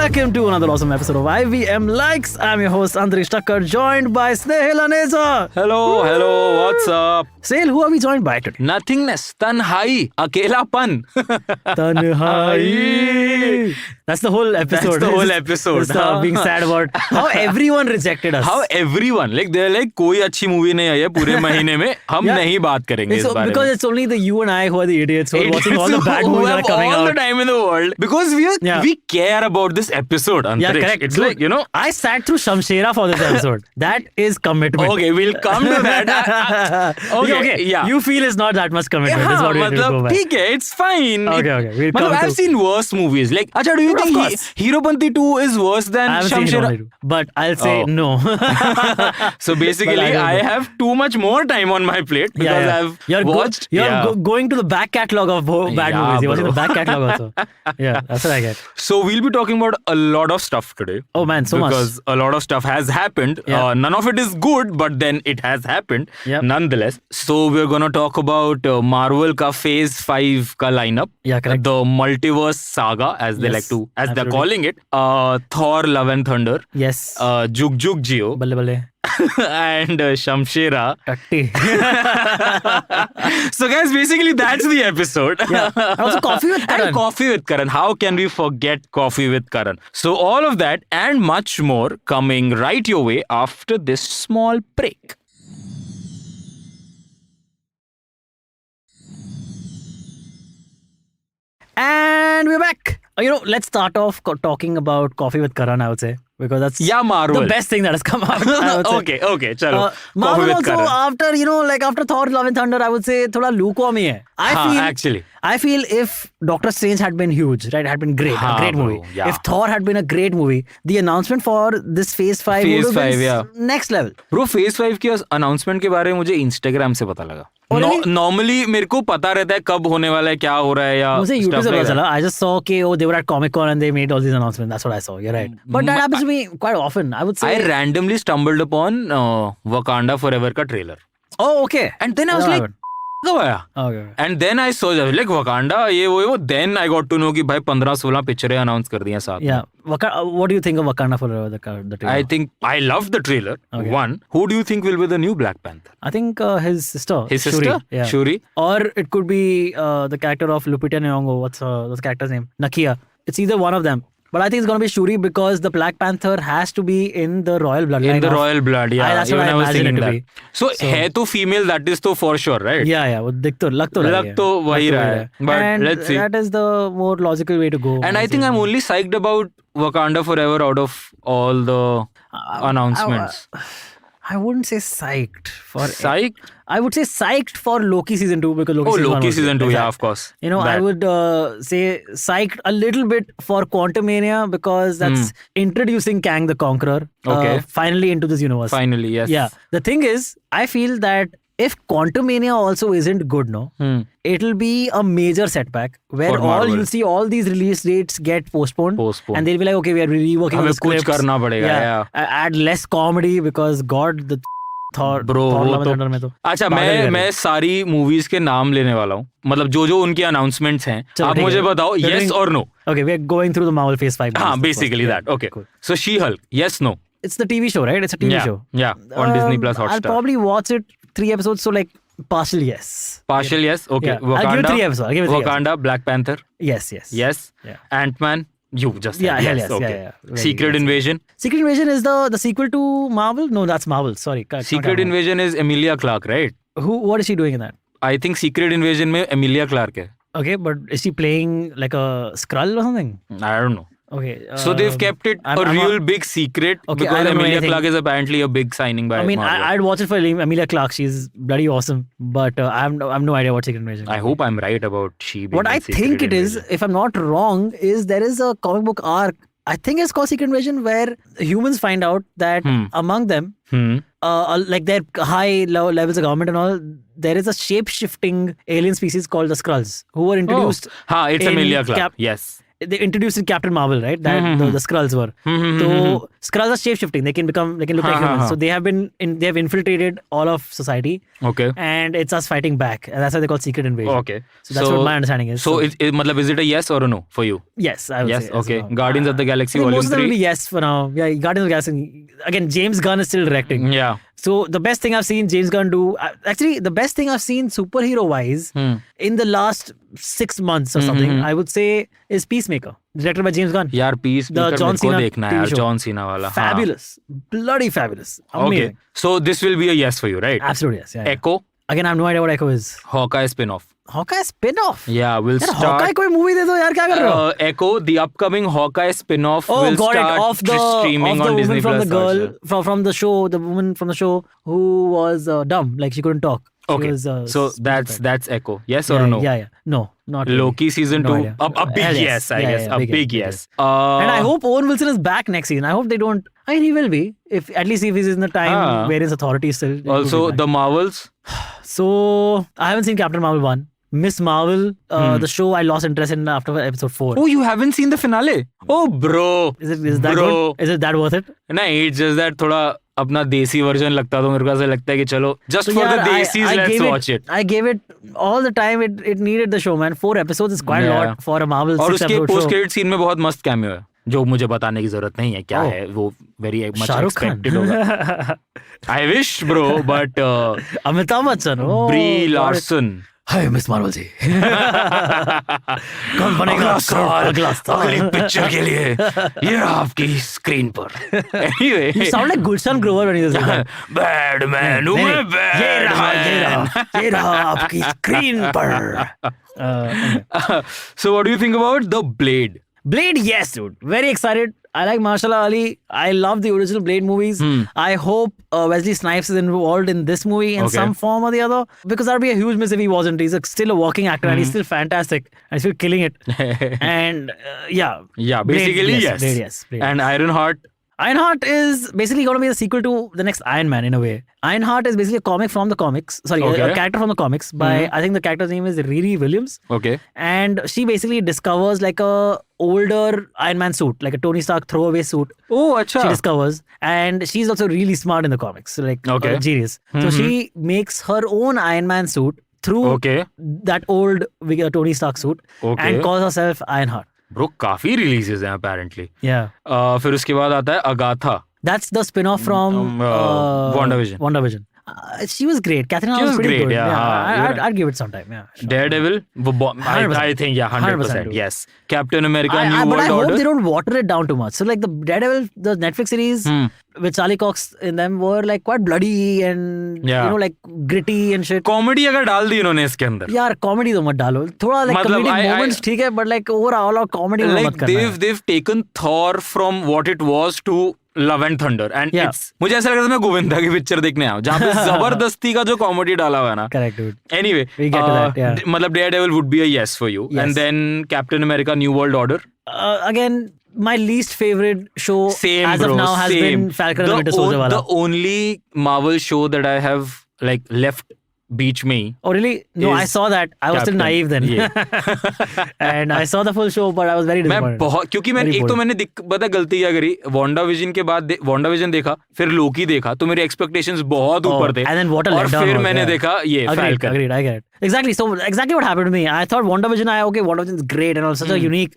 welcome to another awesome episode of IVM Likes. I'm your host Antariksh, joined by Snayhil and Antariksh. Hello, what's up? Snayhil, who are we joined by today? Nothingness, tanhai, akelapan. Tanhai. That's the whole episode. That's the whole episode. Just being sad about how everyone rejected us. How everyone, they're like, कोई अच्छी movie नहीं आई है पूरे महीने में, हम नहीं बात करेंगे इस बारे में. Because it's only the you and I who are the idiots who are watching all the bad movies that are coming all out. the time in the world. Because we care about this episode, Antariksh. Yeah, correct. It's Dude, like, I sat through Shamshera for this episode. That is commitment. Okay, we'll come to that. Okay, yeah. You feel it's not that much commitment. That's what we'll go by. ठीक है, it's fine. Okay. We'll come I've seen worse movies. Like, अच्छा, do you think Heropanti 2 is worse than Shamshera? But I'll say no. So basically, I have too much more time on my plate because I've watched. You're going to the back catalogue of bad movies. You're watching the back catalogue also. Yeah, that's what I get. So we'll be talking about a lot of stuff today. Oh man, so much. Because a lot of stuff has happened. Yeah. None of it is good, but then it has happened nonetheless. So we're going to talk about Marvel ka Phase 5 ka lineup. Yeah, correct. The multiverse saga, as they they're calling it. Thor, Love and Thunder. Yes. JugJugg Jeeyo. Balle balle. And Shamshera. Tatti. So guys, basically that's the episode. Yeah. And also Koffee with Karan. And Koffee with Karan. How can we forget Koffee with Karan? So all of that and much more coming right your way after this small break. And we're back. Let's start off talking about Koffee with Karan, I would say. Because that's Marvel. the best thing that has come out. Okay, chalo. Marvel also, after Thor, Love and Thunder, I would say thoda lukewarm hi hai. I feel if Doctor Strange had been huge, right, had been great, a great movie. Yeah. If Thor had been a great movie, the announcement for this Phase 5 would have been next level. Bro, Phase 5 के announcement के बारे में मुझे Instagram से पता लगा. Normally मेरे को पता रहता है कब होने वाला है, क्या हो रहा है या मुझे YouTube से पता चला. I just saw they were at Comic-Con and they made all these announcements. That's what I saw. You're right. But that happens to me quite often. I would say I randomly stumbled upon Wakanda Forever का trailer. Oh, okay. And then I was like, Okay. And then I saw like Wakanda, ये वो. Then I got to know कि भाई 15-16 पिक्चरें announce कर दी हैं साथ. Yeah. What do you think of Wakanda Forever, the trailer? I think I loved the trailer. Okay. One. Who do you think will be the new Black Panther? I think his sister. His sister? Yeah. Shuri? Or it could be the character of Lupita Nyong'o. What's the character's name? Nakia. It's either one of them. But I think it's going to be Shuri because the Black Panther has to be in the royal bloodline. In the royal blood, yeah. That's what I was thinking it to be. So है तो female, that is तो for sure, right? Yeah. वो लग तो वही रहा है. But and let's see. That is the more logical way to go. And I think I'm only psyched about Wakanda Forever out of all the announcements. I wouldn't say psyched for psyched. I would say psyched for Loki season 2 because Loki season 2, yeah, of course. I would say psyched a little bit for Quantumania because that's introducing Kang the Conqueror finally into this universe. Finally, yes. Yeah. The thing is, I feel that if Quantumania also isn't good, it'll be a major setback where you'll see all these release dates get postponed. And they'll be like, okay, we are reworking the scripts. करना पड़ेगा, yeah. Add less comedy because God, the Thor Love and Thunder में तो. अच्छा, मैं सारी movies के नाम लेने वाला हूँ. मतलब जो उनकी announcements हैं. आप मुझे बताओ, yes or no? Okay, we're going through the Marvel Phase 5. Basically that. Okay. Cool. So She-Hulk, yes, no? It's the TV show, right? It's a TV show. Yeah, on Disney Plus Hotstar. I'll probably watch it 3 episodes, so like partial yes. Partial yes? Okay. Yeah. I'll give it 3 episodes. Wakanda, Black Panther? Yes. Yes? Yeah. Ant-Man? You just said yes. Okay. Yeah. Secret Invasion? Secret Invasion is the sequel to Marvel? No, that's Marvel. Sorry. Secret Invasion is Emilia Clarke, right? What is she doing in that? I think Secret Invasion में Emilia Clarke है. Okay, but is she playing like a Skrull or something? I don't know. Okay. So they've kept it a big secret because Emilia Clarke is apparently a big signing by Marvel. I'd watch it for Emilia Clarke. She's bloody awesome. But I have no idea what Secret Invasion is. I hope I'm right about she being What I think it is, if I'm not wrong, is there is a comic book arc. I think it's called Secret Invasion where humans find out that among them, like their high levels of government and all, there is a shape-shifting alien species called the Skrulls who were introduced. It's Emilia Clarke. Yes. they introduced in Captain Marvel, right? That the Skrulls were. So Skrulls are shape shifting. They can look like humans. So they have infiltrated all of society. Okay. And it's us fighting back. And that's why they call Secret Invasion. Okay. So that's what my understanding is. So is it a yes or a no for you? Yes, I would say. Yes. Okay. Guardians of the Galaxy Volume 3. Most of them will be yes for now. Yeah, Guardians of the Galaxy. Again, James Gunn is still directing. Yeah. So the best thing I've seen James Gunn do, actually the best thing I've seen superhero wise in the last 6 months or something, I would say is Peacemaker, directed by James Gunn. यार Peacemaker The John मेरे को Cena देखना है TV यार, show. John Cena वाला. Fabulous. Bloody fabulous. Amazing. Okay. So this will be a yes for you, right? Absolutely yes. Yeah. Echo, Again, I have no idea what Echo is. Hawkeye Spin Off. Hawkeye Spin Off? Yeah, we'll यार start. Hawkeye कोई movie दे दो यार, क्या कर रहे हो? Echo, the upcoming Hawkeye Spin Off Oh, will got it. start Of the streaming on woman Disney from Plus. the girl from the show, the woman from the show who was dumb, like she couldn't talk. She Okay, was, so that's Echo. Yes or no? Yeah. No, not really. Loki season No 2. idea. A big Hell yes, I guess. A big yes. And I hope Owen Wilson is back next season. I hope they don't. I mean, he will be. If at least if he's in the time where his authority is still. Also, the Marvels. So I haven't seen Captain Marvel 1. Miss Marvel, the show I lost interest in after episode 4. Oh, you haven't seen the finale? Oh, bro. Is that good? Is it that worth it? नहीं, it's just that थोड़ा अपना देसी version लगता, तो मेरे को ऐसा लगता है कि चलो just for the desis let's watch it. I gave it all the time it needed the show, man. 4 episodes is quite a lot for a Marvel 6 और episode उसके show. पोस्ट क्रेडिट सीन में बहुत मस्त cameo है जो मुझे बताने की जरूरत नहीं है क्या है, वो very much expected होगा. I wish bro, but Amitabh Bachchan, Brie Larson. Hi miss Marvel ji. कौन बनेगा अगला स्टार अगली पिक्चर के लिए ये आपकी स्क्रीन पर. Anyway, you sound like Gulshan Grover when you say that. Badman हूँ मैं, ये रहा आपकी स्क्रीन पर. So what do you think about the Blade? Blade, yes, dude. Very excited. I like Mahershala Ali. I love the original Blade movies. I hope Wesley Snipes is involved in this movie in some form or the other. Because that would be a huge miss if he wasn't. He's still a working actor and he's still fantastic. And he's still killing it. And yeah. Yeah, basically Blade, yes. Blade, yes. Blade. And Ironheart. Ironheart is basically going to be the sequel to the next Iron Man in a way. Ironheart is basically a comic from the comics. Sorry, a character from the comics by, I think the character's name is Riri Williams. Okay. And she basically discovers like a older Iron Man suit, like a Tony Stark throwaway suit. Oh, acha. She discovers. And she's also really smart in the comics. So like genius. So she makes her own Iron Man suit through that old Tony Stark suit and calls herself Ironheart. Bro, काफी releases हैं apparently. Yeah. फिर उसके बाद आता है Agatha. That's the spin-off from WandaVision. WandaVision. She was great. Catherine Hahn was pretty good. Yeah, I'd give it some time. Yeah. Sure. Daredevil. I think 100%. Yes. Captain America. New but World I hope Order. they don't water it down too much. So like the Daredevil, the Netflix series with Charlie Cox in them were like quite bloody and you know like gritty and shit. Comedy अगर डाल दी इन्होंने इसके अंदर. यार comedy तो मत डालो. थोड़ा like comedic moments ठीक है, but like overall comedy like मत करना. they've taken Thor from what it was to Love and Thunder and it's मुझे ऐसा लग रहा था मैं गोविंदा की पिक्चर देखने आऊँ जहाँ पे जबरदस्ती का जो कॉमेडी डाला हुआ है ना. Correct, dude. Anyway, we get to that. Yeah. मतलब Daredevil would be a yes for you. And then Captain America New World Order. Again, my least favorite show as of now has been Falcon and the Winter Soldier wala. The only Marvel show that I have like left beach me. Oh really? No, I saw that. I was still naive then. And I saw the full show, but I was very disappointed. क्योंकि मैंने एक तो मैंने पता गलती क्या करी. WandaVision के बाद WandaVision देखा, फिर Loki देखा, तो मेरे expectations बहुत ऊपर थे. And then what a और letdown. फिर मैंने देखा ये Falcon. Agreed, I get it. Exactly. So exactly what happened to me. I thought WandaVision is great and all such a unique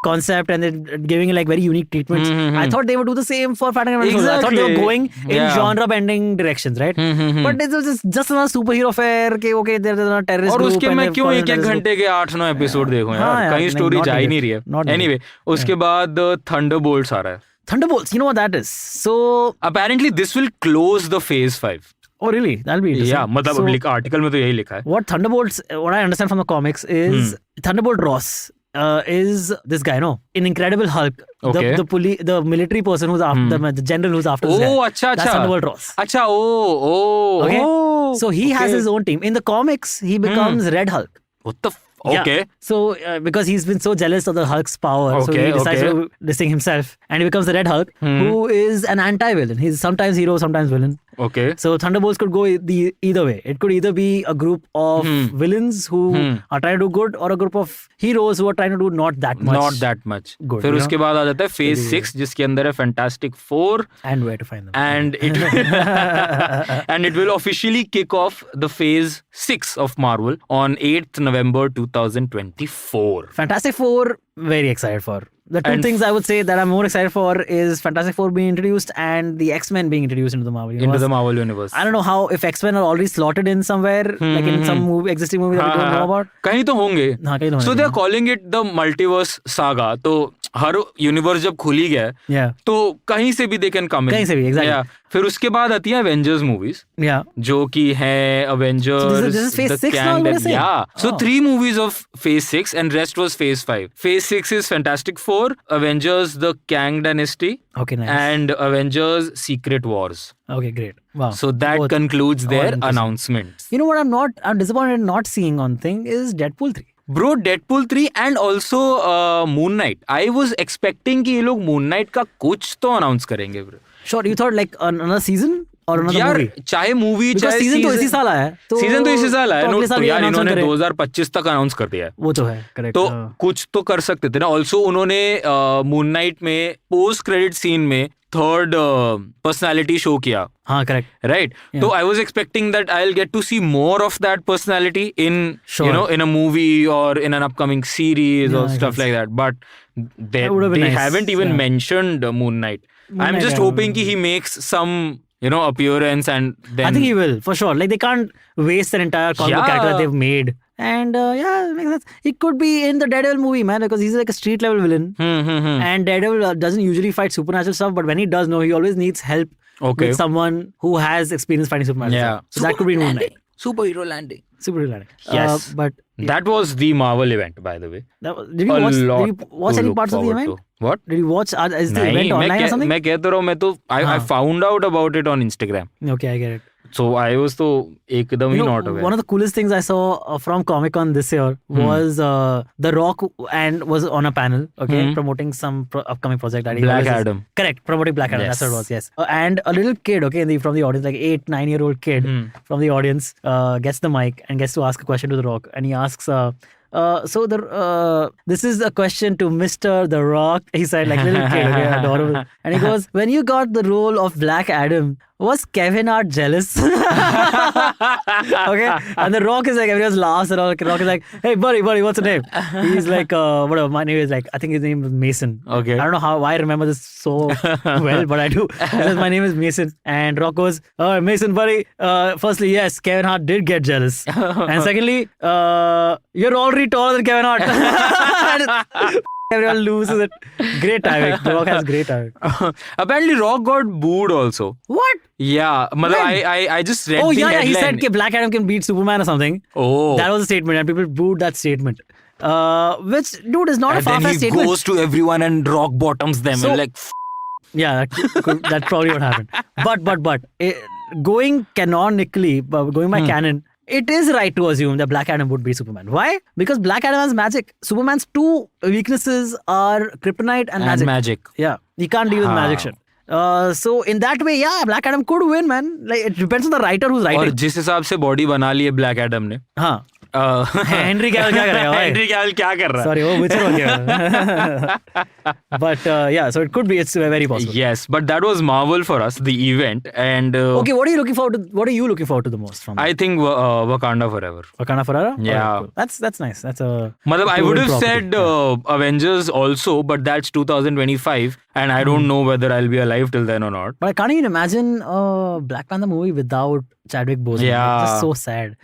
concept and they're giving it like very unique treatments. I thought they would do the same for Falcon and Winter Soldier. I thought they were going in genre-bending directions, right? But it was just another superhero fair के okay, there's a terrorist और group. उसके मैं क्यों एक घंटे के 8-9 episode देखूं यार, कहीं स्टोरी जा ही नहीं रही है. Anyway, उसके बाद Thunderbolts आ रहा है. Thunderbolts, you know what that is? So apparently this will close the phase 5. Oh really? That'll be interesting. Yeah, मतलब आर्टिकल में तो यही लिखा है. What Thunderbolts, what I understand from the comics is Thunderbolt Ross is this guy, no? In Incredible Hulk, the military person who's after the general who's after this guy. Oh, acha. That's Thunderbolt Ross. Acha, okay. So he has his own team. In the comics, he becomes Red Hulk. What the Okay. Yeah. So, because he's been so jealous of the Hulk's power, so he decides to this thing himself, and he becomes the Red Hulk, who is an anti-villain. He's sometimes hero, sometimes villain. Okay. So Thunderbolts could go either way. It could either be a group of villains who are trying to do good, or a group of heroes who are trying to do not that much. Good. फिर उसके बाद आ जाता है Phase 6 जिसके अंदर है Fantastic Four. And where to find them. And it will officially kick off the Phase 6 of Marvel on 8th November 2024. Fantastic Four, very excited for. The two things I would say that I'm more excited for is Fantastic Four being introduced and the X-Men being introduced into the Marvel Universe. I don't know how, if X-Men are already slotted in somewhere, like in some existing movie that we don't know about. कहीं तो होंगे. So they're calling it the multiverse saga. तो हर universe जब खुली गया तो कहीं से भी they can come in. कहीं से भी, exactly. फिर उसके बाद आती है Avengers movies. जो कि है Avengers. So this is Phase 6 now, I'm gonna say? Yeah. So 3 movies of Phase 6 and rest was Phase 5. Phase 6 is Fantastic Four, Avengers the Kang Dynasty, okay, nice. and Avengers Secret Wars. Okay, great. Wow. So that concludes their announcements. You know what I'm disappointed in not seeing on thing is Deadpool 3. Bro, Deadpool 3 and also Moon Knight. I was expecting कि ये लोग Moon Knight का कुछ तो announce करेंगे bro. Sure, you thought like another season or another movie? चाहे movie चाहे season तो इसी साल आया है. सीजन तो इसी साल आया है. तो यार इन्होंने 2025 तक अनाउंस कर दिया है. वो तो है, करेक्ट. तो कुछ तो कर सकते थे ना. ऑल्सो उन्होंने मून नाइट में पोस्ट क्रेडिट सीन में थर्ड पर्सनालिटी शो किया. हाँ, correct. Right. So I was expecting that I'll get to see more of that personality in in a movie or in an upcoming series or stuff like that. But they haven't even mentioned Moon Knight. I'm just hoping he makes some appearance, and then I think he will for sure. Like they can't waste an entire comic character that they've made. And it makes sense. He could be in the Daredevil movie, man, because he's like a street level villain. And Daredevil doesn't usually fight supernatural stuff, but when he does, he always needs help with someone who has experience fighting supernatural stuff. So that could be Moon Knight. Superhero landing. Yes. But that was the Marvel event, by the way. Did you watch any parts of the event? What? Did you watch? Is the event online or something? मैं कहता रहा हूँ, I found out about it on Instagram. Okay, I get it. So I was तो एकदम ही not aware. One of the coolest things I saw from Comic Con this year was The Rock and was on a panel, promoting some upcoming project. That Black Adam. Correct, promoting Black Adam. That's what it was. Yes, and a little kid, from the audience, like 8-9-year-old kid from the audience, gets the mic and gets to ask a question to The Rock, and he asks. This is a question to Mr. The Rock. He said, like little kid, adorable. And he goes, when you got the role of Black Adam, was Kevin Hart jealous? And The Rock is like, everyone laughs and all. The Rock is like, hey buddy, what's your name? He's like, whatever, my name is like, I think his name is Mason. Okay. I don't know why I remember this so well, but I do. He says, my name is Mason. And Rock goes, Mason buddy, firstly, yes, Kevin Hart did get jealous. And secondly, you're already taller than Kevin Hart. Everyone loses it. Great timing. The Rock has great timing. Apparently, Rock got booed also. What? Yeah. I just read the headline. He said that Black Adam can beat Superman or something. Oh. That was a statement, and people booed that statement. Which, dude, is not a far-fetched statement. And then he goes to everyone and rock bottoms them. So, and like, yeah, that's probably what happened. But going canonically, going by canon, it is right to assume that Black Adam would be Superman. Why? Because Black Adam has magic. Superman's two weaknesses are kryptonite and magic. Yeah, he can't deal with magic shit. So in that way, Black Adam could win, man. Like it depends on the writer who's writing. और जिस हिसाब से body बना ली है Black Adam ने. हाँ. Henry Cavill क्या कर रहा है? Henry Cavill क्या कर रहा है? Sorry, वो Witcher हो गया. But so it could be. It's very possible. Yes, but that was Marvel for us, the event, and okay, what are you looking forward to? What are you looking forward to the most from? I think Wakanda Forever. Wakanda Forever. Yeah, cool. That's nice. That's a. I would have said Avengers also, but that's 2025, and I don't know whether I'll be alive till then or not. But I can't even imagine a Black Panther movie without Chadwick Boseman. Yeah, it's just so sad.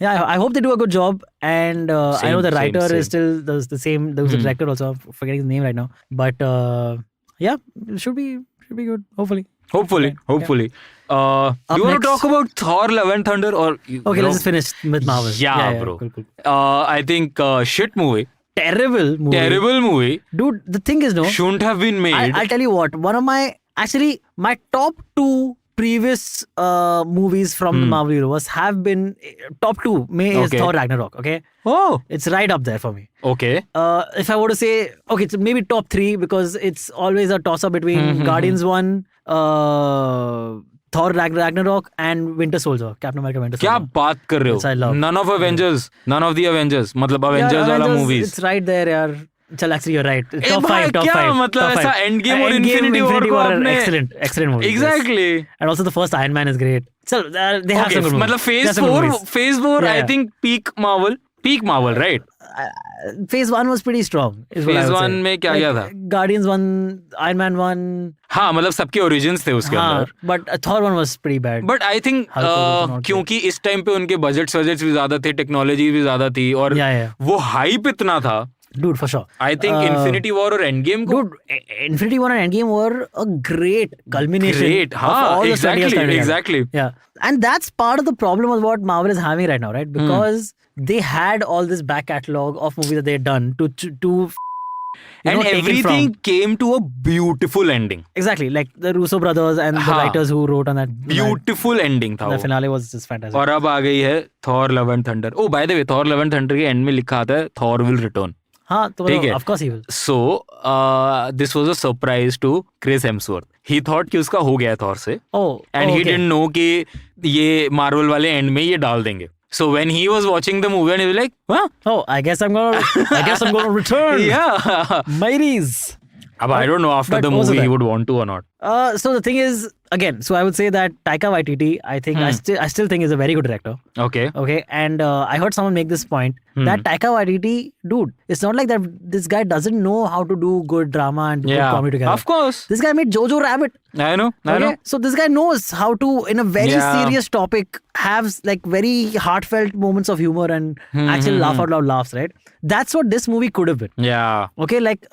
I hope they do a good job, and I know the writer is still the same. There was a director also. I'm forgetting his name right now, but it should be good. Hopefully. Do you want to talk about Thor: Love and Thunder or? Let's just finish with Marvel. Yeah, bro. Cool. I think shit movie. Terrible movie. Dude, the thing is, shouldn't have been made. I'll tell you what. One of my top two previous movies from the Marvel Universe have been top two. Is Thor Ragnarok. Okay. Oh, it's right up there for me. Okay. If I were to say, it's maybe top three because it's always a toss up between Guardians 1, Thor Ragnarok and Winter Soldier, Captain America Winter Soldier. क्या बात कर रहे Which I हो? love. None of Avengers, none of the Avengers. मतलब Avengers Yeah, वाला Avengers, movies. It's right there, यार. Chal, actually, you're right. Top भाई, 5, top क्या 5. मतलब top ऐसा 5. Endgame और Infinity War को are आपने excellent movies. Exactly. Yes. And also the first Iron Man is great. So they have Okay, some good movies. मतलब They have some good movies. phase 4 Yeah, I yeah. think peak Marvel, right? Phase 1 was pretty strong. Is what I Phase would 1 say. में क्या Like, क्या था? Guardians 1, Iron Man 1. हाँ मतलब सबके origins थे उसके हाँ, अंदर. but Thor 1 was pretty bad. But I think Hulk was not क्योंकि इस टाइम पे उनके बजट्स भी ज्यादा थे, टेक्नोलॉजी भी ज्यादा थी और Yeah. वो हाइप इतना था. Dude, for sure. I think Infinity War और Endgame को Dude, Infinity War and Endgame were a great culmination. great. of हाँ, all the stuff they have started. exactly. Yeah. And that's part of the problem of what Marvel is having right now, right? Because they had all this back catalog of movies that they had done to and taken everything from. came to a beautiful ending. Exactly, like the Russo brothers and the writers who wrote on that. Beautiful ending था The वो. finale was just fantastic. और अब आ गई है Thor Love and Thunder. Oh, by the way, Thor Love and Thunder के end में लिखा आता है Thor will return. हाँ, तो ठीक है. of course he will. So, this was a surprise to Chris Hemsworth. He thought कि उसका हो गया Thor से. And he didn't know कि ये Marvel वाले end में ये डाल देंगे. So when he was watching the movie and he was like, huh? Oh, I guess I'm gonna return. Yeah. Mateys. But I don't know after but the also movie that- he would want to or not. So the thing is, again, so I would say that Taika Waititi, I think I still think is a very good director. Okay. Okay, and I heard someone make this point that Taika Waititi, dude, it's not like that this guy doesn't know how to do good drama and good comedy together. Of course. This guy made Jojo Rabbit. I know. So this guy knows how to, in a very serious topic, have like very heartfelt moments of humor and actually laugh out loud laughs, right? That's what this movie could have been. Yeah. Okay, like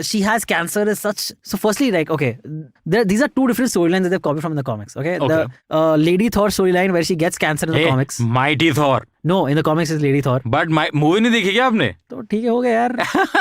she has cancer as such. So firstly, like, okay, these are two different storylines that they've copied from in the comics. Okay, the Lady Thor storyline where she gets cancer in the comics. Mighty Thor. No, in the comics is Lady Thor. But my movie नहीं देखी क्या आपने? तो ठीक है हो गया यार.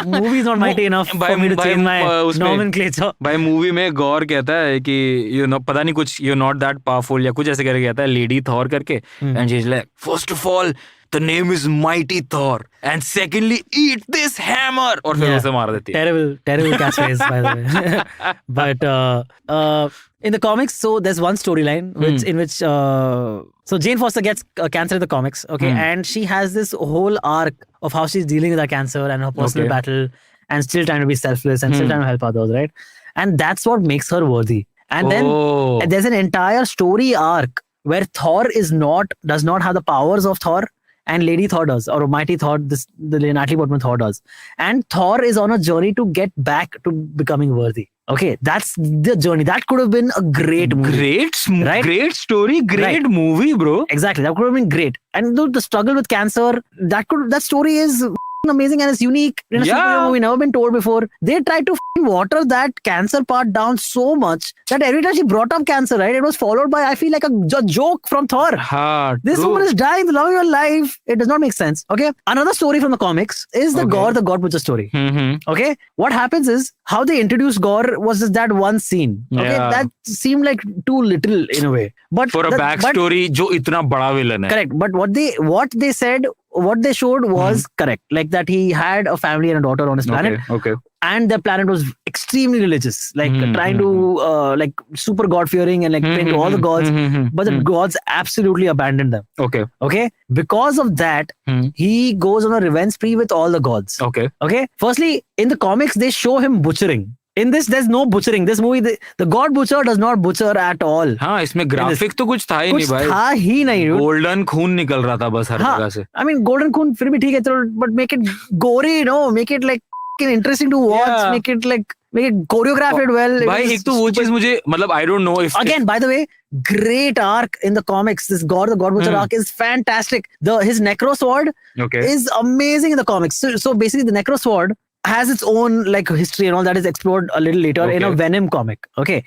Movie is not mighty enough for me to change my nomenclature. भाई मूवी में गौर कहता है कि you know पता नहीं कुछ you're not that powerful या कुछ ऐसे करके कहता है Lady Thor करके and she's like first of all the name is Mighty Thor and secondly eat this hammer और फिर उसे मार देती है. Terrible catchphrase by the way. But in the comics, so there's one storyline in which so Jane Foster gets cancer in the comics, okay, and she has this whole arc of how she's dealing with her cancer and her personal battle and still trying to be selfless and still trying to help others, right? And that's what makes her worthy. And then there's an entire story arc where Thor does not have the powers of Thor. And Lady Thor does, or Mighty Thor, the Natalie Portman Thor does. And Thor is on a journey to get back to becoming worthy. Okay, that's the journey. That could have been a great movie. Great story, great movie, bro. Exactly, that could have been great. And the struggle with cancer, that story is amazing and it's unique in a superhero movie, never been told before. They tried to water that cancer part down so much that every time she brought up cancer, right, it was followed by, I feel like a joke from Thor. This woman is dying, the love of your life. It does not make sense. Okay, another story from the comics is the Gore the God Butcher story. Okay, what happens is how they introduced Gore was just that one scene. Okay, that seemed like too little in a way. But for a backstory, जो इतना बड़ा villain है. Correct, but what they said, what they showed was correct. Like that he had a family and a daughter on his planet. Okay. And their planet was extremely religious, like trying to like super God-fearing and like praying to all the gods. But the gods absolutely abandoned them. Okay. Because of that, he goes on a revenge spree with all the gods. Okay. Firstly, in the comics, they show him butchering. In this, there's no butchering. This movie, the God Butcher does not butcher at all. हाँ, इसमें graphic तो कुछ था ही नहीं भाई. कुछ था ही नहीं. गोल्डन खून निकल रहा था बस हर जगह से. I mean, golden खून फिर भी ठीक है चलो, but make it gory, you know, make it like interesting to watch, make it choreograph it well. भाई एक तो वो चीज मुझे मतलब I don't know if again by the way, great arc in the comics. This the God Butcher arc is fantastic. His Necro Sword is amazing in the comics. So basically the Necro Sword has its own like history and all that is explored a little later in a Venom comic. Okay.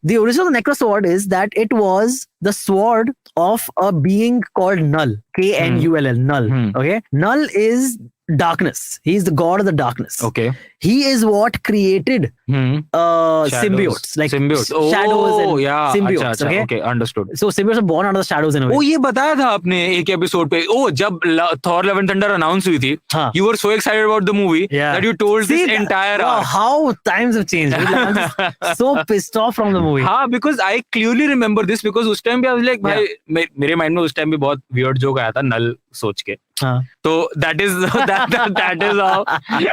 The original Necro Sword is that it was the sword of a being called Null. Knull. Null. Okay. Null is darkness. He's the god of the darkness. he is what created symbiotes, like shadows and symbiotes. Okay, understood. So symbiotes are born out of the shadows in a way. ये बताया था आपने एक episode पे, जब Thor Love and Thunder announce हुई थी, you were so excited about the movie that you told this entire arc. How times have changed. I'm just so pissed off from the movie. हाँ, because I clearly remember this, because उस time पे I was like, भाई मेरे mind में उस time पे बहुत weird joke आया था नल सोच के. तो that is how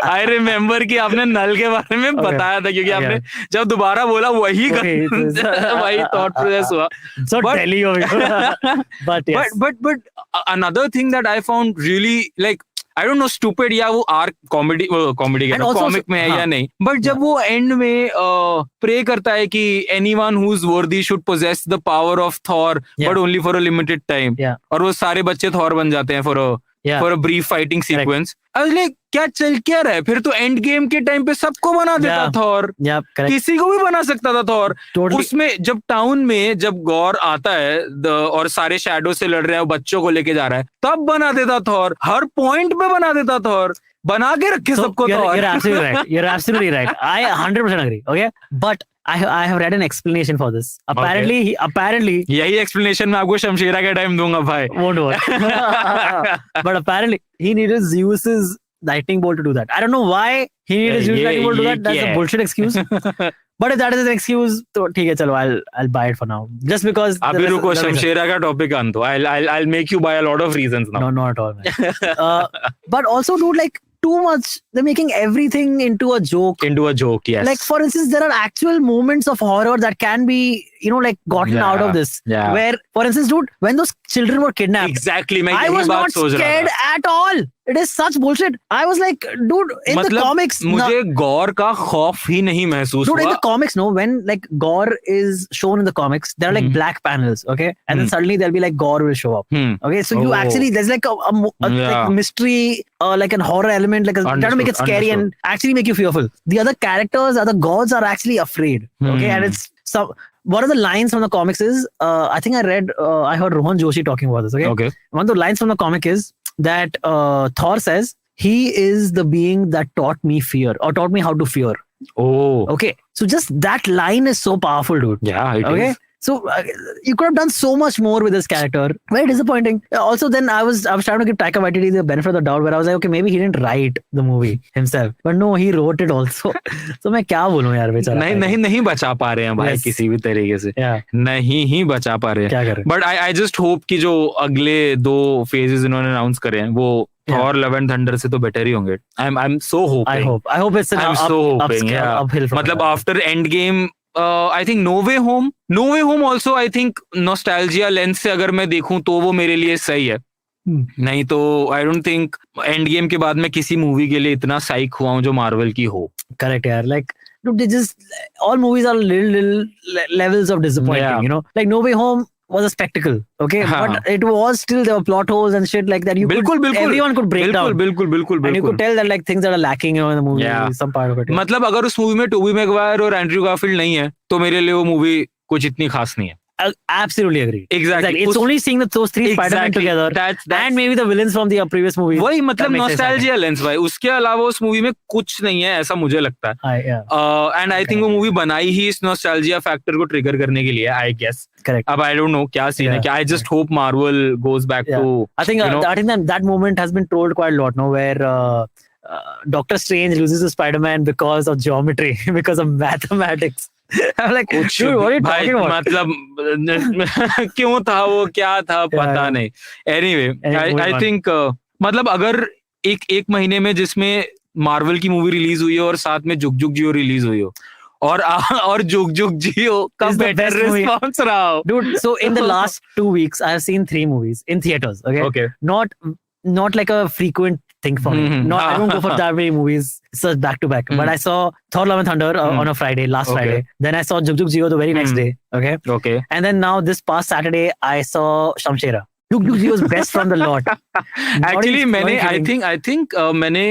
I remember कि आपने नल के बारे में बताया था, क्योंकि आपने जब दोबारा बोला वही thought process हुआ. So telling you. But another thing that I found really, like, I don't know, stupid या वो आर्क कॉमेडी कॉमिक में है या नहीं, बट जब वो एंड में प्रे करता है कि anyone who's worthy should possess the power of Thor, but only for a limited time, और वो सारे बच्चे Thor बन जाते हैं for a brief fighting sequence. I was like, क्या रहा है? फिर तो एंड गेम के टाइम पे सबको बना देता थॉर, किसी को भी बना सकता था थॉर. उसमें जब टाउन में जब गौर आता है और सारे शैडो से लड़ रहे हैं, बच्चों को लेके जा रहा है, तब बना देता थॉर. हर पॉइंट पे बना देता थॉर, बना के रखे सबको. You're absolutely right. I 100% agree. Okay, but I have read an explanation for this. Apparently यही explanation मैं आपको शमशेरा के टाइम दूंगा भाई. Won't work. But apparently he needed Zeus's lightning bolt to do that. I don't know why he needed Zeus's lightning bolt to do that. That's a bullshit excuse. But if that is an excuse, तो ठीक है, चलो, I'll buy it for now. Just because. अभी रुको, शमशेरा का topic आन दो. I'll make you buy a lot of reasons now. No, not at all, man. But also, dude, like, too much. They're making everything into a joke. Yes. Like, for instance, there are actual moments of horror that can be, like, gotten out of this. Yeah. Where, for instance, dude, when those children were kidnapped. Exactly. I was not scared at all. It is such bullshit. I was like, dude, in the comics. मुझे गौर का खौफ ही नहीं महसूस हुआ. Dude, in the comics, no, when like gore is shown in the comics, there are like black panels, okay? And then suddenly there'll be like gore will show up. Okay, so you actually, there's like a like mystery, like a horror element, like trying to make it scary and actually make you fearful. The other characters, other gods are actually afraid. Okay, and it's so. One of the lines from the comics is, I think I heard Rohan Joshi talking about this. Okay. One of the lines from the comic is that Thor says, he is the being that taught me fear, or taught me how to fear. Oh. Okay. So just that line is so powerful, dude. Yeah, it is. So you could have done so much more with this character. Very disappointing. Also, then I was trying to give Taika Waititi the benefit of the doubt, where I was like, okay, maybe he didn't write the movie himself, but no, he wrote it also. So मैं क्या बोलूं यार बेचारा. नहीं बचा पा रहे हैं भाई किसी भी तरीके से. नहीं ही बचा पा रहे हैं. क्या करें? But I just hope कि जो अगले 2 phases इन्होंने announce करे हैं वो Thor Love and Thunder से तो better ही होंगे. I'm so hoping. I hope it's an uphill. मतलब after Endgame. I think No Way Home also I think nostalgia lens से अगर मैं देखूं तो वो मेरे लिए सही है. नहीं तो I don't think Endgame के बाद मैं किसी मूवी के लिए इतना साइक हुआ हूं जो मार्वल की हो. Correct यार, like they just all movies are little levels of disappointing, like No Way Home was a spectacle, okay, but it was still, there were plot holes and shit like that. Everyone could break down. बिल्कुल. And you could tell that like things that are lacking in the movie, some part of it. मतलब अगर उस movie में Tobey Maguire और Andrew Garfield नहीं है तो मेरे लिए वो मूवी कुछ इतनी खास नहीं है. Absolutely agree. Exactly. It's only seeing those 3 Spider-Man together and maybe the villains from the previous movie. वही मतलब nostalgia lens भाई. उसके अलावा उस मूवी में कुछ नहीं है ऐसा मुझे लगता है. And I think वो मूवी बनाई ही इस nostalgia factor को trigger करने के लिए, I guess. Correct. अब I don't know क्या scene है. I just hope Marvel goes back to. I think that moment has been told quite a lot, no, where Doctor Strange loses to Spider-Man because of geometry, because of mathematics. I'm like, dude, what are you talking about? मतलब क्यों था वो, क्या था पता नहीं. Anyway, I think मतलब अगर एक महीने में जिसमें मार्वल की मूवी रिलीज हुई है और साथ में जुग जियो रिलीज हुई हो और जुग जियो का बेटर रिस्पांस रहा हो. Dude, so in the last 2 weeks I have seen 3 movies in theaters. Okay. Not like a frequent thing for me. I don't go for that many movies back to back. But I saw Thor Love and Thunder on a Friday, last Friday. Then I saw JugJugg Jeeyo the very next day. Okay. And then now this past Saturday I saw Shamshera. JugJugg Jeeyo was best from the lot. Actually I think मैंने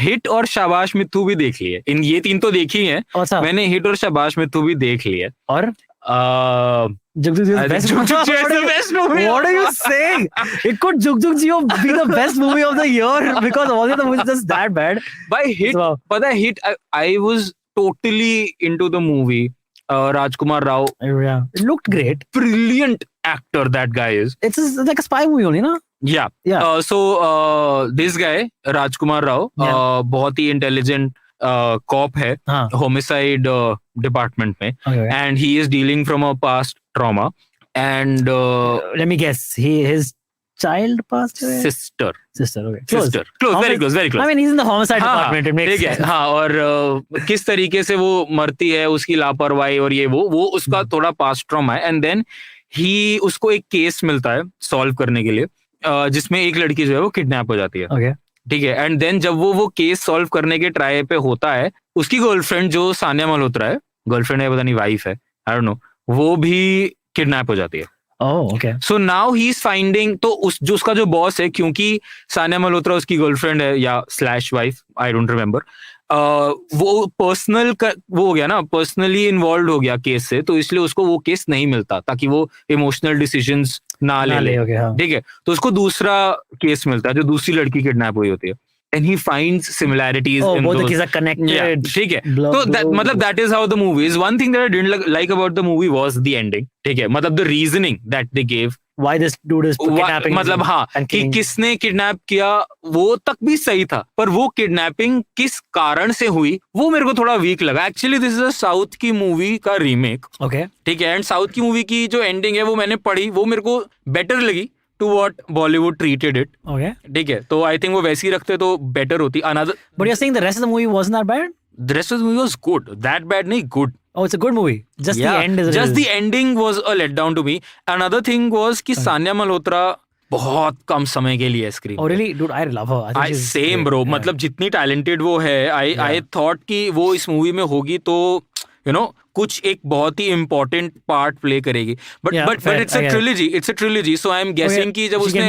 hit और शाबाश मिथु भी देख ली है. इन ये 3 तो देखी हैं. मैंने हिट और शाबाश मिथु भी देख ली है. और JugJugg Jeeyo is the best movie. JugJugg Jeeyo is the best movie. What are you saying? It could JugJugg Jeeyo be the best movie of the year because all the other movies are just that bad. By hit, I was totally into the movie. Rajkumar Rao. Yeah, it looked great. Brilliant actor that guy is. It's like a spy movie only, no? Yeah. So this guy Rajkumar Rao, बहुत ही intelligent cop है, homicide department में, and he is dealing from a past trauma. And let me guess, his child passed away? Sister. Okay. Close, very close. I mean, he's in the homicide department. It makes sense. हाँ, और किस तरीके से वो मरती है, उसकी लापरवाही और ये वो उसका थोड़ा पास्ट ट्रॉमा है. एंड देन उसको एक केस मिलता है सॉल्व करने के लिए, जिसमें एक लड़की जो है वो किडनैप हो जाती है. ठीक है. एंड देन जब वो केस सॉल्व करने के ट्राई पे होता है, उसकी गर्लफ्रेंड जो सानिया मल्होत्रा है, गर्लफ्रेंड है पता नहीं वाइफ है, आई डोंट नो, वो भी किडनैप हो जाती है. So now he's finding, तो उसका जो बॉस है, क्योंकि सानिया मल्होत्रा उसकी गर्लफ्रेंड है या slash wife, I don't remember, वो पर्सनल वो हो गया ना, पर्सनली इन्वॉल्व हो गया केस से, तो इसलिए उसको वो केस नहीं मिलता ताकि वो इमोशनल डिसीजंस ना ले. ठीक है. तो उसको दूसरा केस मिलता है जो दूसरी लड़की किडनैप हुई होती है. And he finds similarities in those. Both are connected. Yeah, ठीक है. तो that is how the movie is. One thing that I didn't like about the movie was the ending. ठीक है. मतलब the reasoning that they gave. Why this dude is kidnapping? मतलब हाँ, कि किसने किडनैप किया वो तक भी सही था, पर वो किडनैपिंग किस कारण से हुई वो मेरे को थोड़ा वीक लगा. Actually this is a south की मूवी का रीमेक. ओके. ठीक है. एंड साउथ की मूवी की जो एंडिंग है वो मैंने पढ़ी, वो मेरे को बेटर लगी to what Bollywood treated it. Okay. ठीक है. तो I think वो वैसी रखते तो better होती. Another. But you're saying the rest of the movie wasn't that bad? The rest of the movie was good. That bad नहीं, good. Oh, it's a good movie. Just the end is. Just the ending was a letdown to me. Another thing was कि सानिया मल्होत्रा बहुत कम समय के लिए screen. Oh really, dude, I love her. I think same bro. मतलब जितनी talented वो है, I thought कि वो इस मूवी में होगी तो कुछ एक बहुत ही इम्पोर्टेंट पार्ट प्ले करेगी. But it's a trilogy. So I am guessing कि जब उसने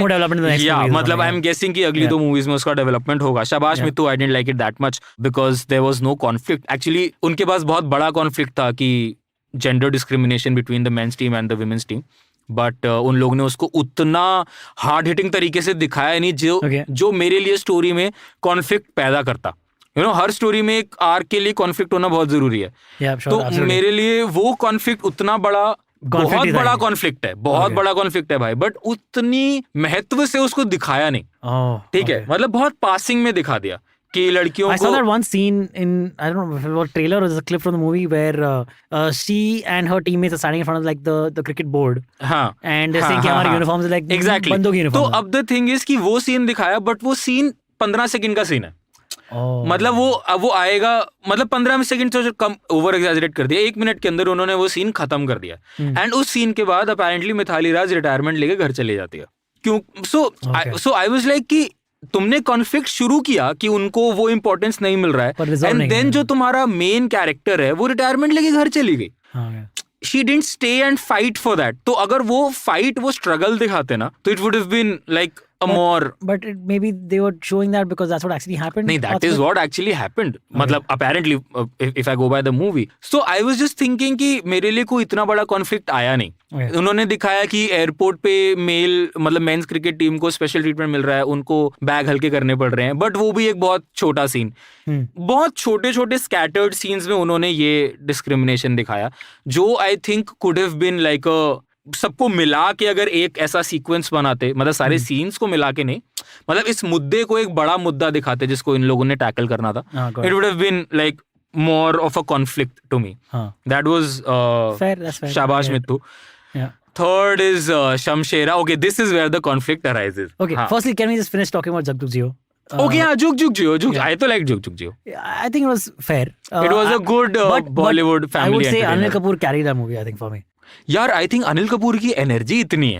मतलब आई एम गेसिंग कि अगली 2 मूवीज में उसका डेवलपमेंट होगा. शाबाश Mittu, I didn't like it that much because there was no conflict. Actually उनके पास बहुत बड़ा कॉन्फ्लिक्ट था कि gender discrimination between the men's team and the women's team. But उन लोगों ने उसको उतना हार्ड हिटिंग तरीके से दिखाया नहीं जो मेरे लिए स्टोरी में कॉन्फ्लिक्ट पैदा करता. हर स्टोरी में एक आर्क के लिए कॉन्फ्लिक्ट होना बहुत जरूरी है. तो मेरे लिए वो कॉन्फ्लिक्ट उतना बहुत बड़ा कॉन्फ्लिक्ट है, बहुत बड़ा कॉन्फ्लिक्ट है भाई, बट उतनी महत्व से उसको दिखाया नहीं. ठीक है. मतलब बहुत पासिंग में दिखा दिया कि लड़कियों को. I saw that one scene in, I don't know if it was a trailer or a clip from the movie where she and her teammates are standing in front of like the cricket board. हाँ. And they're saying कि हमारे uniforms are like बंदों की uniforms. तो अब the thing is कि वो scene दिखाया, बट वो सीन 15 सेकंड का सीन है. मतलब वो आएगा, मतलब 15 सेकंड से कम ओवर एग्जैजरेट कर दिया. 1 मिनट के अंदर उन्होंने वो सीन खत्म कर दिया. एंड उस सीन के बाद अपेरेंटली मिथाली राज रिटायरमेंट लेके घर चले जाती है. क्यों? सो आई वाज लाइक कि तुमने कॉन्फ्लिक्ट शुरू किया कि उनको वो इंपॉर्टेंस नहीं मिल रहा है, एंड देन जो तुम्हारा मेन कैरेक्टर है वो रिटायरमेंट लेके घर चली गई. She didn't stay and fight for that. तो अगर वो फाइट, वो स्ट्रगल दिखाते ना, तो it would have been like a more. But maybe they were showing that because that's what actually happened. नहीं, that is what actually happened. मतलब apparently, if I go by the movie. So I was just thinking कि मेरे लिए कोई इतना बड़ा conflict आया नहीं. उन्होंने दिखाया कि एयरपोर्ट पे मतलब मेंस क्रिकेट टीम को स्पेशल ट्रीटमेंट मिल रहा है, उनको बैग हल्के करने पड़ रहे हैं, बट वो भी एक बहुत छोटा सीन. बहुत छोटे छोटे स्कैटर्ड सीन्स में उन्होंने ये डिस्क्रिमिनेशन दिखाया, जो I think could have been like सबको मिला के अगर एक ऐसा सीक्वेंस बनाते, मतलब सारे सीन्स को मिला के नहीं, मतलब इस मुद्दे को एक बड़ा मुद्दा दिखाते जिसको इन लोगों ने टैकल करना था, it would have been like more of a conflict to me. That was fair. That's fair. Shabash Mittu. Yeah. Third is Shamshera. Okay, this is where the conflict arises. Okay, firstly, can we just finish talking about JugJugg Jeeyo? Okay, yeah, JugJugg Jeeyo. I also like JugJugg Jeeyo. I think it was fair. It was a good Bollywood family. I would say Anil Kapoor carried that movie, I think, for me. यार I think Anil Kapoor की energy इतनी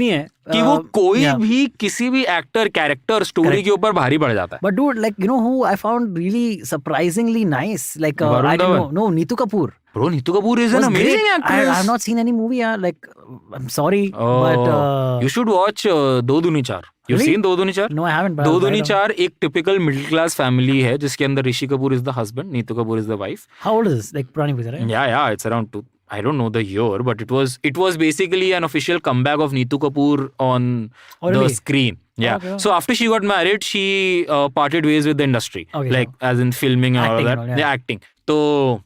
है कि वो कोई भी किसी भी एक्टर कैरेक्टर स्टोरी के ऊपर भारी पड़ जाता है. But dude like you know who I found really surprisingly nice, like I don't know Neetu Kapoor. Bro, Neetu Kapoor is an amazing actress. I have not seen any movie. Like, I'm sorry, but you should watch Do Duni Char. You've seen Do Duni Char? No, I haven't. Do Duni Char एक typical middle class family है जिसके अंदर Rishi Kapoor is the husband, Neetu Kapoor is the wife. How old is this? Like पुरानी picture है? Yeah, it's around I don't know the year, but it was basically an official comeback of Neetu Kapoor on the screen. Yeah. Okay. So after she got married, she parted ways with the industry, as in filming and all that. Yeah, acting. So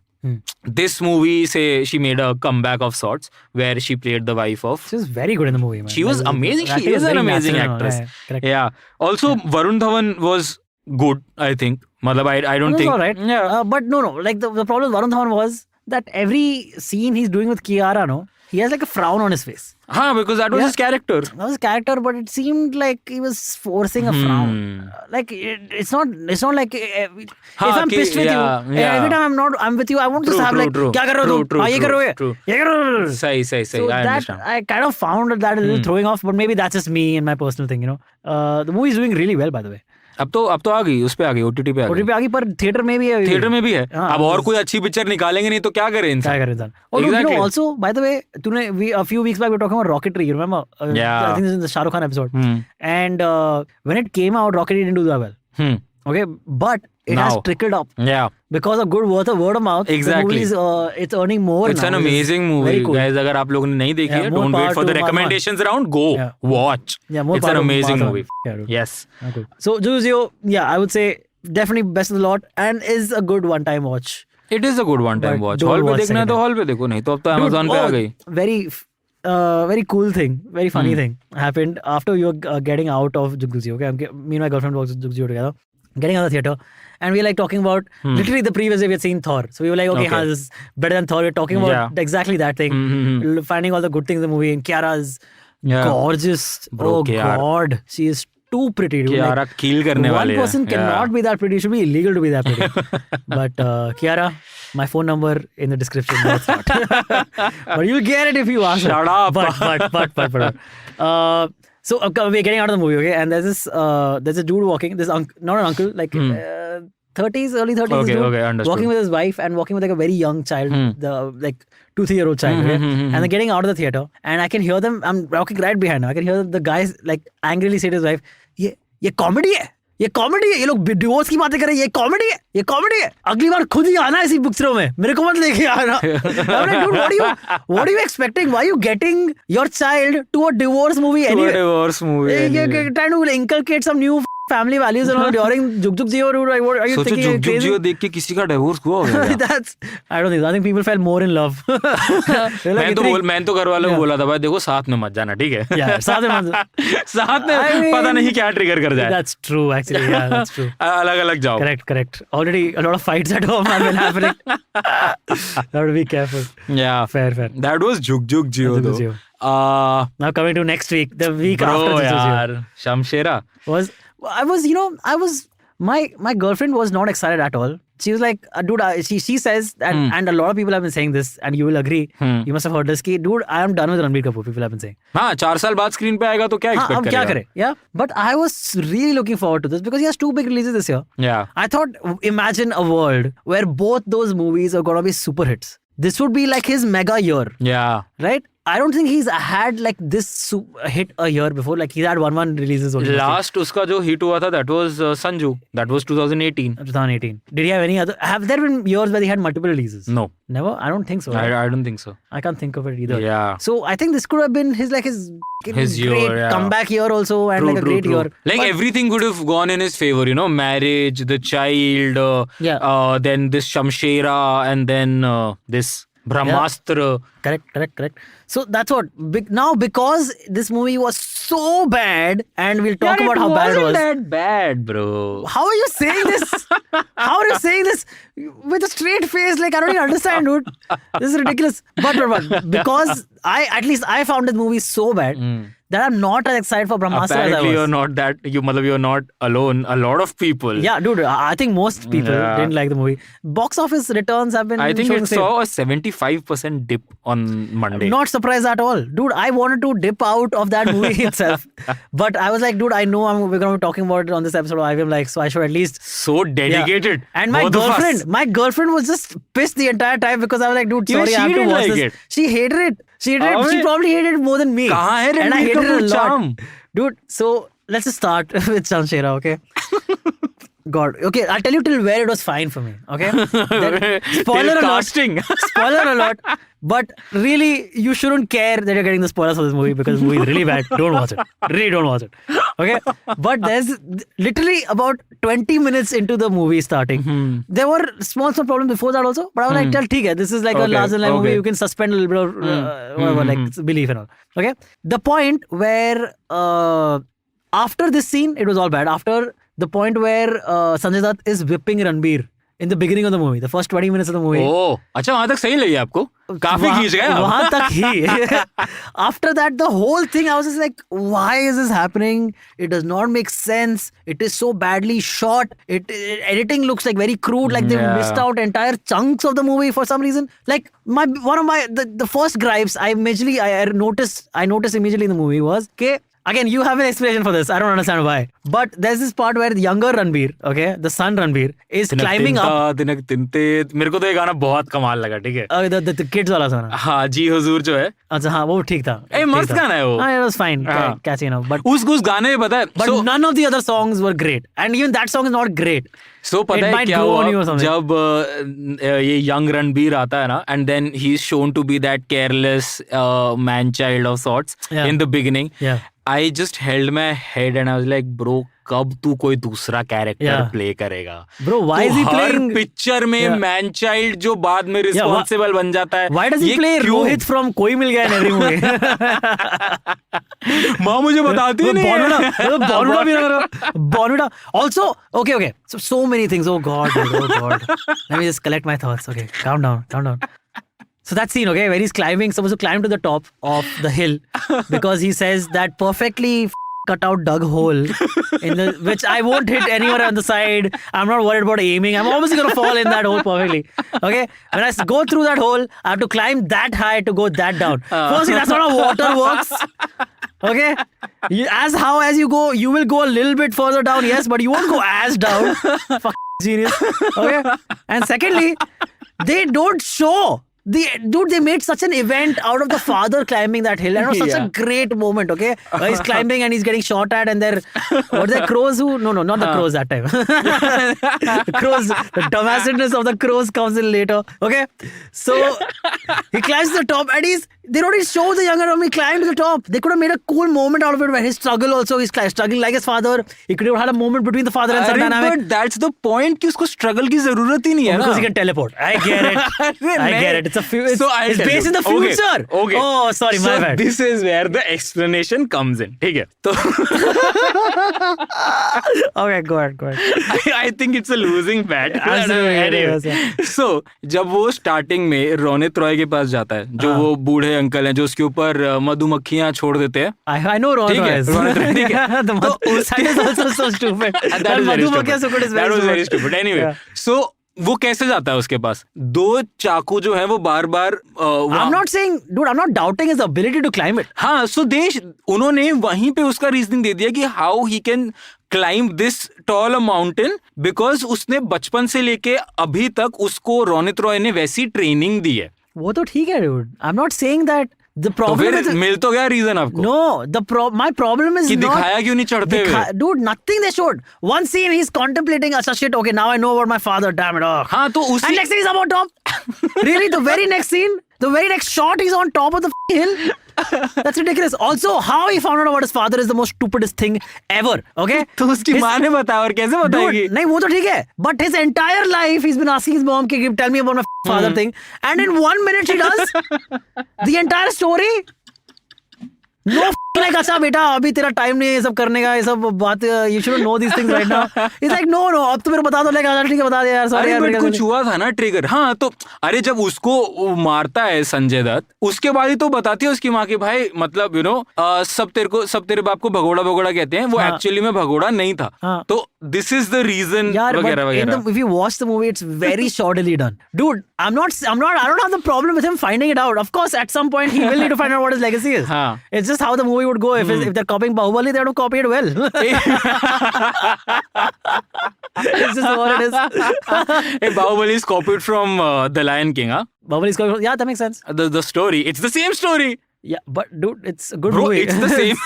this movie, she made a comeback of sorts where she played the wife of. She was very good in the movie, man. She was amazing. She is an amazing actress. Yeah. Also, Varun Dhawan was good, I think. I don't think. All right. Yeah. But no. Like the problem with Varun Dhawan was that every scene he's doing with Kiara, he has like a frown on his face. Because that was his character. That was his character, but it seemed like he was forcing a frown. Like it's not like if I'm pissed with you, every time I'm with you, I won't just have like kya kar rahe ho tum? Ye kar rahe ho? Ye kar rahe ho? Sahi. So I understand. I kind of found that a little throwing off, but maybe that's just me and my personal thing, The movie is doing really well, by the way. अब तो आ गई, उस पे आ गई, OTT पे आ गई, पर theatre में भी है. थिएटर में भी है. अब और कोई अच्छी पिक्चर निकालेंगे नहीं तो क्या करें इंसान. Exactly. Also, by the way, a few weeks back we were talking about Rocketry. You remember? Yeah. I think this is the Shah Rukh Khan episode. And when it came out, Rocketry didn't do that well. Okay, but it has trickled up. Yeah. Because of good word of mouth. Exactly. The movie is, it's earning more. It's an amazing movie, cool. Guys. अगर आप लोगों ने नहीं देखी है, don't wait for the recommendations around. Go watch. Yeah, it's an amazing movie. Yes. Okay. So JugJugg Jeeyo, I would say definitely best of the lot and is a good one-time watch. It is a good one-time watch. Hall पे देखना है तो hall पे देखो, नहीं तो अब तो Amazon पे आ गई. Very cool thing, very funny thing happened after you were getting out of JugJugg Jeeyo. Okay, me and my girlfriend watched JugJugg Jeeyo together. Getting out of the theater, and we were like talking about literally the previous day we had seen Thor. So we were like, okay, this is better than Thor. We were talking about exactly that thing, finding all the good things in the movie. And Kiara's gorgeous. Bro, God, she is too pretty. Dude. Kiara kill करने वाली है. One person cannot be that pretty. It should be illegal to be that pretty. But Kiara, my phone number in the description. No, it's not. But you'll get it if you ask. Shut up. But. So we're getting out of the movie, okay? And there's a dude walking. Not an uncle, like 30s, early 30s. Okay, understood. Walking with his wife and walking with like a very young child, like 2-3-year-old child. Okay? And they're getting out of the theater, and I can hear them. I'm walking right behind them. I can hear the guys like angrily say to his wife, "ये comedy है." ये comedy है. ये लोग divorce की बातें कर रहे हैं. ये कॉमेडी है. अगली बार खुद ही आना ऐसी बुक्सरों में, मेरे को मत लेके आना. Dude, what are you expecting? Why are you getting your child to a divorce movie anyway? You're trying to inculcate some new family values and all during JugJugg Jeeyo. Dude, what are you thinking? JugJugg Jeeyo देख के किसी का divorce हुआ होगा. I don't think. I think people fell more in love. मैं तो घर वालों को बोला था भाई देखो साथ में मत जाना, ठीक है. साथ में पता नहीं क्या ट्रिगर कर जाए. That's true, actually. Yeah, that's true. अलग जाओ. Correct. Already a lot of fights at home have been happening. Have to be careful. Yeah. Fair. That was JugJugg Jeeyo though. Now coming to next week, the week after JugJugg Jeeyo. Shamshera my girlfriend was not excited at all. She was like, dude, she says, and a lot of people have been saying this, and you will agree. You must have heard this, dude, I am done with Ranbir Kapoor. People have been saying. 4 साल बाद screen पे आएगा तो क्या expect करेगा? Yeah, but I was really looking forward to this because he has 2 big releases this year. Yeah. I thought, imagine a world where both those movies are gonna be super hits. This would be like his mega year. Yeah. Right? I don't think he's had like this hit a year before. Like he's had one releases only. Last उसका जो hit हुआ था, that was Sanju. That was 2018. 2018. Did he have any other? Have there been years where he had multiple releases? No. Never? I don't think so. Right? I don't think so. I can't think of it either. Yeah. So I think this could have been his great year, comeback year also, and like a great year. Like everything could have gone in his favor, Marriage, the child, then this Shamshera, and then this Brahmastra. Correct. So that's what. Now because this movie was so bad, and we'll talk about how bad it was. It wasn't that bad, bro. How are you saying this? How are you saying this with a straight face? Like I don't even understand, dude. This is ridiculous. But because I found this movie so bad that I'm not as excited for Brahmastra as I was. Apparently you're not alone. A lot of people. Yeah, dude. I think most people didn't like the movie. Box office returns have been. I think it saw a 75% dip on Monday. Not surprised at all, dude. I wanted to dip out of that movie itself, but I was like, dude, I know we're going to be talking about it on this episode of IVM Likes, so I should at least. So dedicated. Yeah. And my girlfriend was just pissed the entire time because I was like, dude, sorry, I have to watch this. She hated it. She probably hated it more than me. And I hated it a lot. Dude, so let's just start with Shamshera, okay? God. Okay, I'll tell you till where it was fine for me, okay? Spoiler alert. But really, you shouldn't care that you're getting the spoilers for this movie because the movie is really bad. Don't watch it. Really don't watch it. Okay? But there's literally about 20 minutes into the movie starting. There were small problems before that also. But I was like, tell, theek hai, this is like a larger than life movie. You can suspend a little bit of whatever, like belief and all. Okay? The point where after this scene, it was all bad. After the point where Sanjay Dutt is whipping Ranbir in the beginning of the movie, the first 20 minutes of the movie. Oh, अच्छा वहाँ तक सही लगी आपको? काफी खींच गए आप. वहाँ तक ही. After that, the whole thing, I was just like, why is this happening? It does not make sense. It is so badly shot. Editing looks like very crude. Like they missed out entire chunks of the movie for some reason. Like one of the first gripes I noticed immediately in the movie was, okay, again, you have an explanation for this. I don't understand why. But there's this part where the younger Ranbir, okay, the son Ranbir, is climbing up. मेरे को तो ये गाना बहुत कमाल लगा, ठीक है? The kids वाला गाना. हाँ, जी हुजूर जो है. अच्छा हाँ, वो ठीक था. ए मस्त गाना है वो. हाँ, it was fine, catchy enough. But उस गाने में पता है. But none of the other songs were great, and even that song is not great. So पता है क्या हुआ जब ये young Ranbir आता है ना, and then he's shown to be that careless man-child of sorts in the beginning. Yeah. I just held my head and I was like, bro, कब तू कोई दूसरा कैरेक्टर प्ले करेगा? Bro, why is he playing? Her picture में man child जो बाद में responsible बन जाता है. Why does he play Rohit from कोई मिल गया in every movie? माँ मुझे बताती नहीं है. Bonita. Also, okay. So many things. Oh God. Let me just collect my thoughts. Okay, calm down. So that scene, okay, where he's supposed to climb to the top of the hill because he says that perfectly cut out dug hole which I won't hit anywhere on the side. I'm not worried about aiming. I'm obviously going to fall in that hole perfectly. Okay? When I go through that hole, I have to climb that high to go that down. Firstly, that's not how water works. Okay? As you go, you will go a little bit further down, yes, but you won't go as down. Genius. Okay? And secondly, they don't show. They made such an event out of the father climbing that hill, and it was such a great moment. Okay, he's climbing and he's getting shot at, and what are the crows? No, not the crows that time. The crows, the dumbassedness of the crows comes in later. Okay, so he climbs to the top, and they don't even show the younger Rami climb to the top. They could have made a cool moment out of it where his struggle also, he's struggling like his father. He could have had a moment between the father and son dynamic. But that's the point कि उसको struggle की ज़रूरत ही नहीं है ना. Because he can teleport. I get it. It's based in the future. Okay. Oh, sorry, my bad. This is where the explanation comes in. ठीक है. तो okay, go ahead. I think it's a losing bet. Anyway. So जब वो starting में रोनित रॉय के पास जाता है, जो वो बूढ़े अंकल हैं जो उसके ऊपर मधुमक्खियां छोड़ देते हैं. I know Roनित Roy. ठीक है. That is also so stupid. That was very stupid. Anyway, so वो कैसे जाता है उसके पास? दो चाकू जो है वो बार-बार I'm not saying, dude, I'm not doubting his ability to climb it. हाँ, so उन्होंने वहीं पे उसका रीजनिंग दे दिया कि how he can climb this tall a mountain because उसने बचपन से लेके अभी तक उसको रोनित रॉय ने वैसी ट्रेनिंग दी है. वो तो ठीक है, dude. I'm not saying that. The problem is मिल तो गया रीजन आपको. No, my problem is कि दिखाया क्यों नहीं चढ़ते हुए? Dude, nothing they showed. One scene he's contemplating, अच्छा shit, okay, now I know about my father, damn it. हाँ तो उसी. And next scene he's up on top. Really, the very next scene, the very next shot, he's on top of the hill. That's ridiculous. Also, how he found out about his father is the most stupidest thing ever. Okay? तो उसकी माँ ने बताया और कैसे बताएगी? नहीं वो तो ठीक है. But his entire life he's been asking his mom, tell me about my father thing. And in 1 minute she does the entire story. No like अच्छा बेटा अभी तेरा टाइम नहीं है ये सब करने का, ये सब बात, you should know these things right now. He's like no अब तो मेरे बता दो, like ठीक है बता दे यार, sorry यार. कुछ हुआ था ना ट्रिगर. हाँ तो अरे जब उसको मारता है संजय दत्त, उसके बाद ही तो बताती है उसकी माँ की भाई मतलब सब तेरे बाप को भगोड़ा कहते हैं, वो एक्चुअली में भगोड़ा नहीं था. तो this is the reason वगैरह. If you watch the movie, it's very shoddily done. Dude, I don't have the problem with him finding it out. Of course, at some point he will need to find out what his legacy is. It's just how the movie would go. If they're copying Bahubali, they have to copy it well. It's just what it is. Hey, Bahubali is copied from The Lion King, huh? Bahubali is copied from, yeah, that makes sense. The story, it's the same story. Yeah, but dude, it's a good Bro, movie. it's the same.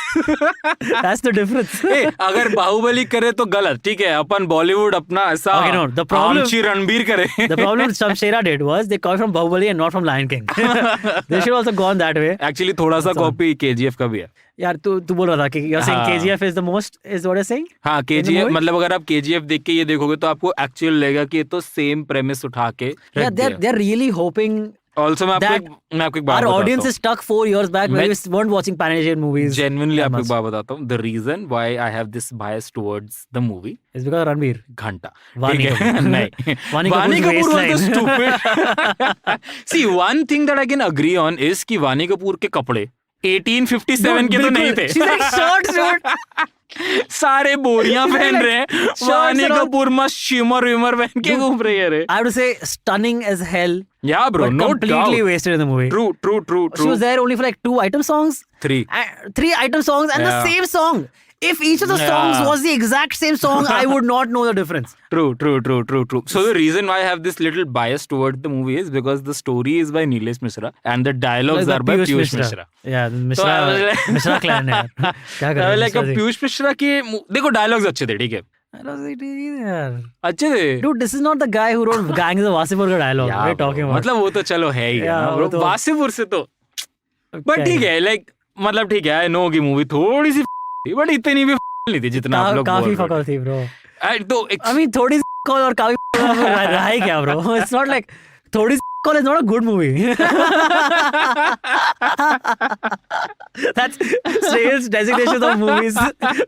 That's the difference. Hey, अगर बाहुबली करे तो गलत, ठीक है, अपन बॉलीवुड अपना ऐसा आमची रणबीर करे. The problem Shamshera did was they called from Bahubali and not from Lion King. They should also gone that way. Actually थोड़ा सा कॉपी KGF का भी है. यार तू बोल रहा था कि you're saying KGF is the most is what you're saying? हाँ, KGF मतलब अगर आप KGF देख के ये देखोगे तो आपको एक्चुअल लगेगा कि ये तो सेम प्रेमिस उठा के. Yeah, they're really hoping. Also, मैं आपको एक बात our audience is stuck 4 years back when we weren't watching Pan-Asian movies. Genuinely आपको एक बात बताता हूँ. The reason why I have this bias towards the movie is because Ranveer. घंटा. Vani Kapoor. नहीं. Vani Kapoor was the stupid. See, one thing that I can agree on is कि वानी कपूर के कपड़े 1857 के तो नहीं थे. She's like short. सारे बोरियां पहन रहे हैं. वानी कपूर मस्त शिमर विमर पहन के घूम रही है. I would say stunning as hell. Yeah, bro, no doubt. Completely wasted in the movie. True. She was there only for like 2 item songs. 3 item songs and the same song. If each of the songs was the exact same song, I would not know the difference. True. So the reason why I have this little bias towards the movie is because the story is by Nilesh Mishra and the dialogues are by Piyush Mishra. Yeah, Mishra clan है. क्या कर रहे हैं? Like Piyush Mishra के देखो dialogues अच्छे थे, ठीक है. अच्छे थे. Dude, this is not the guy who wrote Gangs of Wasipur का dialogue. What are you talking about? मतलब वो तो चलो है ही ना bro. वासीपुर से तो. But ठीक है, like मतलब ठीक है, I know कि मूवी थोड़ी सी बट इतनी भी नहीं थी जितना आप लोग काफी फकर थी ब्रो. I mean थोड़ी कॉल और काफी रहा है क्या ब्रो. It's not like थोड़ी call is not a good movie. That's Snayhil's designation of movies.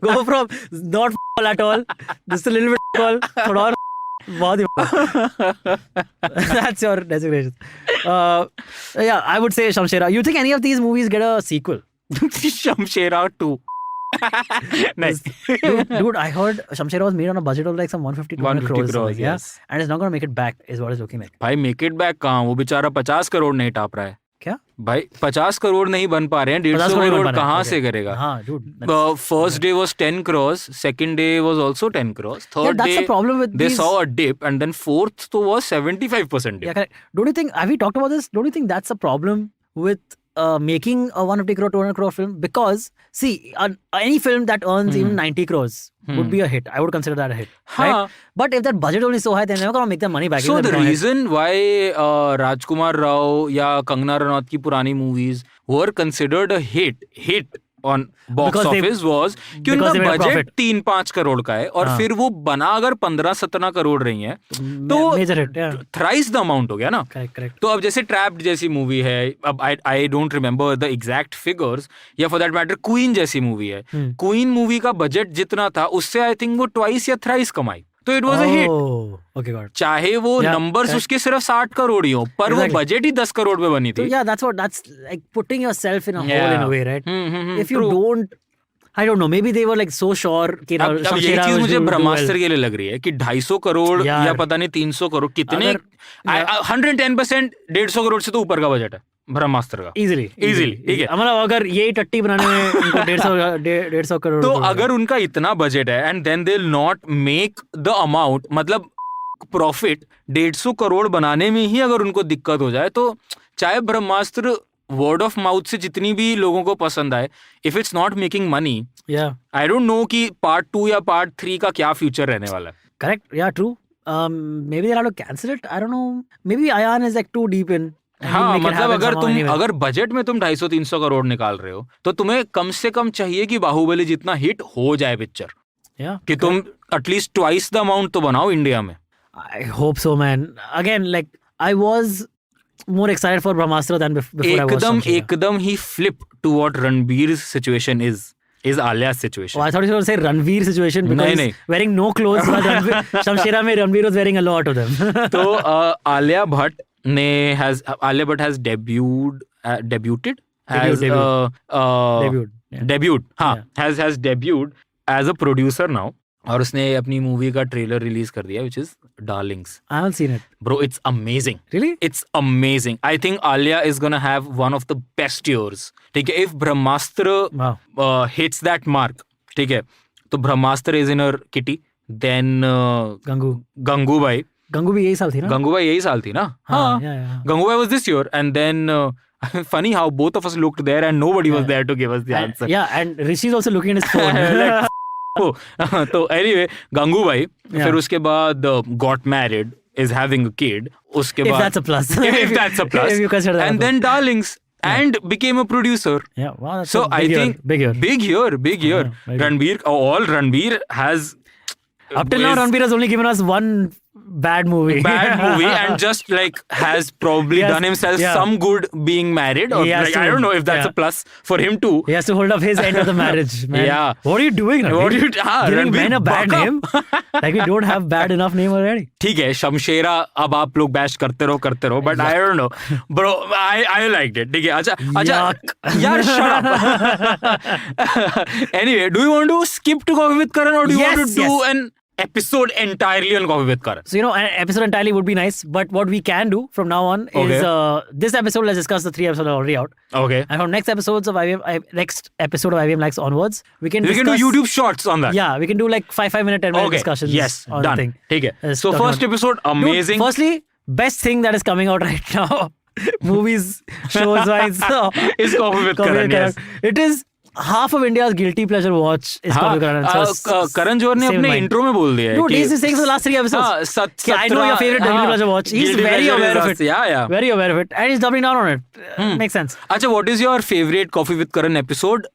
Go from not at all, just a little bit call, थोड़ा और बहुत ही. That's your designation. Yeah, I would say Shamshera. You think any of these movies get a sequel? Shamshera 2. Nice. Dude, I heard Shamshera was made on a budget of like some 150 crores. Yes. And it's not going to make it back is what it's looking like. भाई make it back कहाँ, वो बेचारा 50 करोड़ नहीं top रहा है. क्या भाई 50 करोड़ नहीं बन पा रहे हैं. 150 करोड़ कहाँ से करेगा. हाँ dude. First day was 10 crores, second day was also 10 crores, third that's day the problem with they these... saw a dip and then fourth to was 75% dip. Yeah, correct. Don't you think, have we talked about this? Don't you think that's a problem with making a 150 crore, 200 crore film? Because see, any film that earns even 90 crores would be a hit. I would consider that a hit. Right? But if that budget only so high, they're never going to make their money back. So the reason why Rajkumar Rao या कंगना रनौत की पुरानी movies were considered a hit on box office was कि उनका budget 3-5 crore का है और फिर वो बना अगर 15-17 करोड़ रही है तो थ्राइस द अमाउंट हो गया ना. Correct. तो अब जैसे ट्रैप्ड जैसी मूवी है, अब I don't remember the exact figures, या फॉर दैट मैटर क्वीन जैसी मूवी है. क्वीन मूवी का बजट जितना था उससे आई थिंक वो ट्वाइस या थ्राइस कमाई. तो इट वाज अ हिट. चाहे वो नंबर्स उसके सिर्फ 60 करोड़ ही हो पर वो बजट ही 10 करोड़ पे बनी थी. that's like putting yourself in a hole in a way, right? If you don't, I don't know, maybe they were like so sure कि अब ये चीज मुझे ब्रह्मास्त्र के लिए लग रही है कि 250 करोड़ या पता नहीं 300 करोड़ कितने 110% 150 करोड़ से तो ऊपर का बजट है ब्रह्मास्त्र का. इजीली ठीक है. मतलब अगर ये टट्टी बनाने में उनको 150 करोड़, तो अगर उनका इतना बजट है and then they will not make the amount, मतलब प्रॉफिट 150 करोड़ बनाने में ही अगर उनको दिक्कत हो जाए, तो चाहे ब्रह्मास्त्र वर्ड ऑफ माउथ से जितनी भी लोगों को पसंद आए, if it's not making money, I don't know कि पार्ट 2 या पार्ट 3 का क्या फ्यूचर रहने वाला है. करेक्ट, या true. maybe they'll have to cancel it. I don't know. Maybe Ayan is like too deep in. हाँ, मतलब अगर बजट में तुम 250-300 करोड़ निकाल रहे हो तो तुम्हें कम से कम चाहिए कि बाहुबली जितना हिट हो जाए पिक्चर, कि तुम एटलीस्ट ट्वाइस द अमाउंट तो बनाओ इंडिया में. I hope so, man. Again, like I was more excited for Brahmastra than before I watched Shamshera. एकदम he flipped to what Ranbir's situation is Alia's situation. Oh, I thought you were going to say Ranveer situation because he's wearing no clothes. Shamshera mein Ranveer was wearing a lot of them. So Alia Bhatt has debuted as a producer now, और उसने अपनी movie का trailer release कर दिया which is Darlings. I haven't seen it. Bro, it's amazing. Really? It's amazing. I think Alia is gonna have one of the best years. ठीक है, if Brahmastra hits that mark, ठीक है, तो Brahmastra is in her kitty, then Gangubai भी यही साल थी ना? गंगूबाई यही साल थी ना? हाँ. Gangubai was this year, and then Funny how both of us looked there and nobody was there to give us the answer. Yeah, and Rishi's also looking at his phone. तो anyway, Gangubai फिर उसके बाद got married, is having a kid. उसके If बाद that's a plus. if that's a plus. If you consider that. And then Darlings. And became a producer. Yeah, wow. That's So I think big year. Big year. Ranbir has. Up till now, Ranbir has only given us one bad movie. And just like has probably done himself some good being married. Or like, I don't know if that's a plus for him too. He has to hold up his end of the marriage, man. Yeah. What are you doing, Ranbir? What are you giving men a bad name? Like we don't have bad enough name already. ठीक है, शमशेरा अब आप लोग bash करते रहो, but I don't know, bro. I liked it. ठीक है, अच्छा, यार, shut up. Anyway, do you want to skip to Coffee with Karan or do you want to do an episode entirely on Coffee with Karan? So, an episode entirely would be nice, but what we can do from now on is this episode, let's discuss the 3 episodes already out. Okay. And from next episodes of next episode of IVM Likes onwards, we can do YouTube shorts on that. Yeah, we can do like 5-minute, 10-minute discussions. Yes, on done. The thing. ठीक है. So first episode, amazing. Dude, firstly, best thing that is coming out right now, movies, shows wise, is Coffee with Karan. Yes. It is half of India's guilty pleasure watch is Coffee with Karan. Karan Johar ने अपने intro में बोल दिया है. Dude, he's been saying for the last 3 episodes. I know your favorite guilty pleasure watch. He's very aware of it. Yeah. Very aware of it. And he's doubling down on it. Makes sense. Acha, what is your favorite Coffee with Karan episode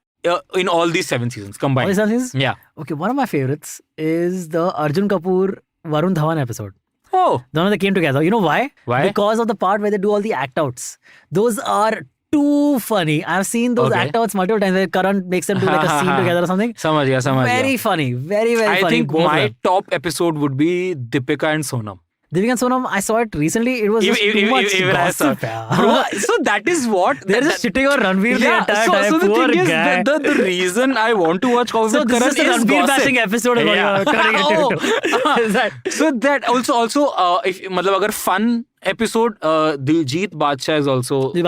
in all these 7 seasons combined? All these 7 seasons? Yeah. Okay, one of my favorites is the Arjun Kapoor Varun Dhawan episode. Oh. The one that came together. You know why? Why? Because of the part where they do all the act outs. Those are too funny. I've seen those act outs multiple times where Karan makes them do like a scene together or something. समझ गया. Very funny. Very funny. I think my top episode would be Deepika and Sonam. Deepika and Sonam, I saw it recently. It was just too much gossip. Bro, so that is what... They're just shitting on Ranveer the entire time. So the Poor thing guy. is, the reason I want to watch Coffee with Karan is the Ranveer bashing episode of So that also if मतलब अगर fun episode, Diljit Badshah is also an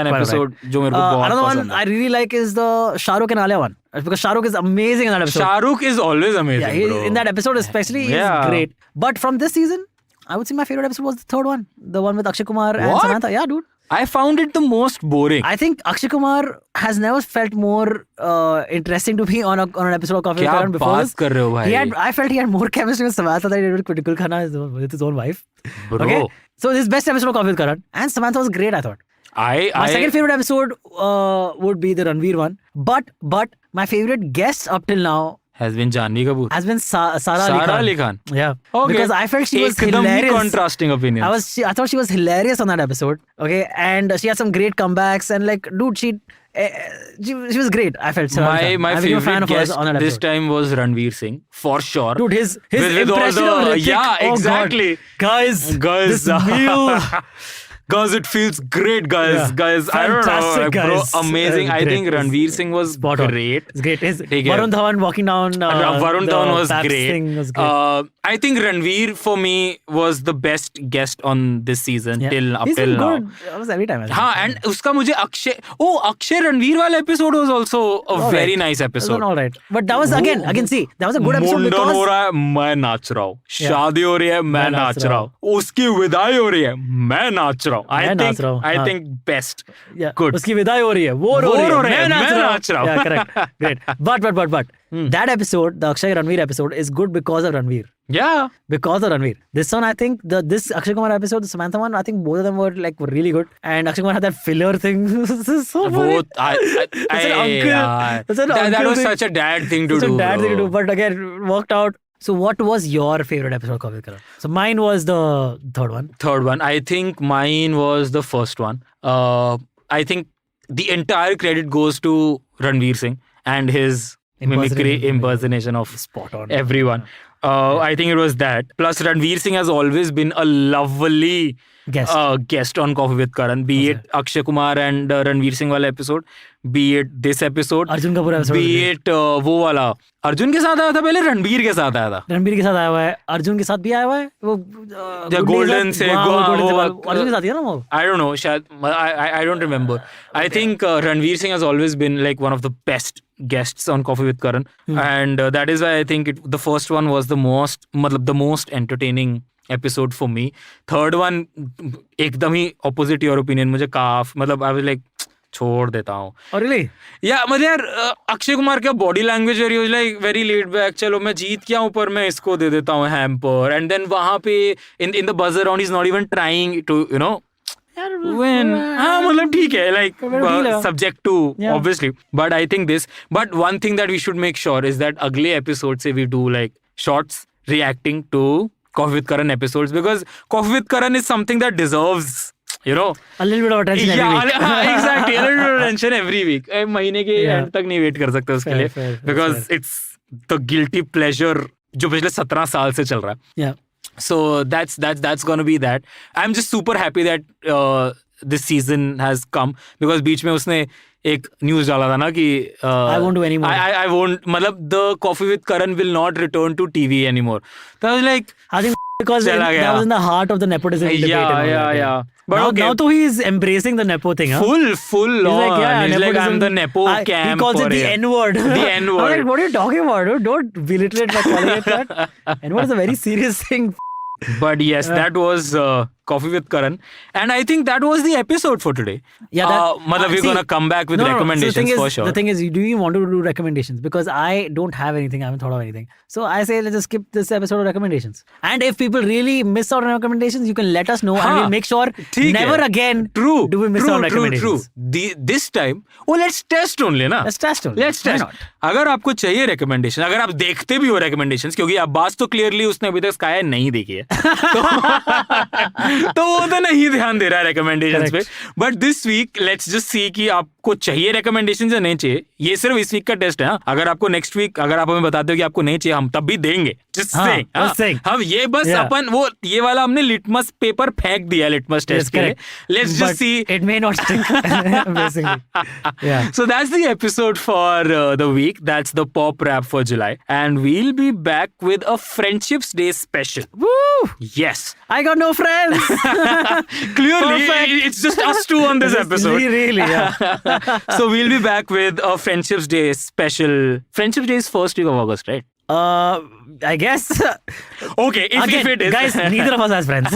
episode जो मेरे को बहुत another one पसंद है. I really like is the Shah Rukh and Alia one. Because Shah Rukh is amazing in that episode. Shah Rukh is always amazing, bro. In that episode especially, he's great. But from this season, I would say my favorite episode was the third one. The one with Akshay Kumar and Samantha. Yeah, dude. I found it the most boring. I think Akshay Kumar has never felt more interesting to me on an episode of Coffee with Karan before this. कर रहे हो भाई? I felt he had more chemistry with Samantha than he did with Critical Khanna with his own wife. Bro. Okay? So his best episode of Coffee with Karan. And Samantha was great, I thought. My second favorite episode would be the Ranveer one. But my favorite guest up till now has been Janhvi Kapoor. Has been Sara Ali Khan. Yeah. Okay. Because I felt she was hilarious. Contrasting opinions. I thought she was hilarious on that episode. Okay. And she had some great comebacks and like, dude, she was great. I felt my favorite guest this time was Ranveer Singh for sure. Dude, his impression of Hrithik. Yeah, exactly. Guys, this meal. Guys, it feels great, guys. Guys, I don't know, bro, amazing. I think Ranveer Singh was great. It's great. Varun Dhawan walking down. Varun Dhawan was great. I think Ranveer for me was the best guest on this season up till now. Good. Almost every time. And uska mujhe Akshay Ranveer wala episode was also a very nice episode. All right. But that was again see, that was a good episode because मुंडन हो रहा है मैं नाच रहा हूँ, शादी हो रही है मैं नाच रहा हूँ, उसकी विदाई हो रही है मैं नाच रहा हूँ. I think best. Yeah. Good. उसकी विदाई हो रही है, वो रो रही है, मैं नाच रहा हूँ. Yeah, correct. Great. But that episode, the Akshay Ranveer episode, is good because of Ranveer. Yeah. Because of Ranveer. This one, I think, this Akshay Kumar episode, the Samantha one, I think both of them were like really good. And Akshay Kumar had that filler thing. This is so funny. That was such a dad thing to do. But again, worked out. So what was your favorite episode of Coffee with Karan? So mine was the third one. I think mine was the first one. I think the entire credit goes to Ranveer Singh and his mimicry impersonation of spot on everyone. I think it was that. Plus Ranveer Singh has always been a lovely guest on Coffee with Karan. Be it Akshay Kumar and Ranveer Singh wala episode, be it this episode, Arjun Kapoor episode, be it वो वाला अर्जुन के साथ आया था, पहले रणबीर के साथ आया था. रणबीर के साथ आया हुआ है, अर्जुन के साथ भी आया हुआ है वो गोल्डन से अर्जुन के साथ ही है ना वो. I don't know, शायद I don't remember. I think Ranveer Singh has always been like one of the best guests on Coffee with Karan, and that is why I think the first one was the most entertaining episode for me. Third one एकदम ही opposite your opinion. मुझे मतलब I was like छोड़ देता हूँ. Oh really? Yeah, मतलब यार अक्षय कुमार का body language where he was like very laid back. चलो मैं जीत क्या हूँ पर मैं इसको दे देता हूँ hamper. And then वहाँ पे in the buzzer round he's not even trying to win. मतलब ठीक है, like subject to obviously. But I think but one thing that we should make sure is that अगले episode से we do like shorts reacting to Koffee With Karan episodes, because Koffee With Karan is something that deserves a little bit of attention every week. Exactly, a little bit of attention every week. महीने के end तक नहीं wait कर सकते उसके लिए, because it's the guilty pleasure जो पिछले 17 साल से चल रहा है. Yeah. So that's gonna be that. I'm just super happy that this season has come, because बीच में उसने एक न्यूज डाला था ना कि I won't do anymore. I won't, मतलब the Coffee With Karan will not return to TV anymore. So I was like, I think because that was in the heart of the nepotism debate. Yeah. But now though he is embracing the nepo thing. Full He's on. like, yeah, he's like, I'm the nepo camp. He calls it the N-word. The N-word. I'm like, what are you talking about? Don't belittle it by calling it that. N-word is a very serious thing. But yes, that was Coffee With Karan, and I think that was the episode for today. Yeah, we're gonna come back with recommendations so for sure. The thing is, do you want to do recommendations? Because I don't have anything. I haven't thought of anything. So I say let's just skip this episode of recommendations. And if people really miss out on recommendations, you can let us know, and we'll make sure never again do we miss out on recommendations. This time, let's test only, na? Let's test. अगर आपको चाहिए recommendation, अगर आप देखते भी हो recommendations, क्योंकि अब्बास तो clearly उसने अभी तक स्काई नहीं देखी है, तो वो तो नहीं ध्यान दे रहा है recommendations पे. But this week, let's just see कि आपको चाहिए recommendations या नहीं चाहिए. ये सिर्फ इस week का टेस्ट है. अगर आपको next week, अगर आप हमें बताते हो कि आपको नहीं चाहिए, हम तब भी देंगे. Just saying. हम ये बस अपन वो ये वाला हमने litmus paper फेंक दिया litmus test के लिए. Let's just see. It may not stick. Basically. Yeah. So that's the episode for the week. That's the pop rap for July, and we'll be back with a Friendships Day special. Woo! Yes. I got no friends. Clearly, it's just us two on this episode. Really, yeah. So we'll be back with a Friendships Day special. Friendships Day is first week of August, right? I guess. Okay, if it is. Guys, neither of us has friends.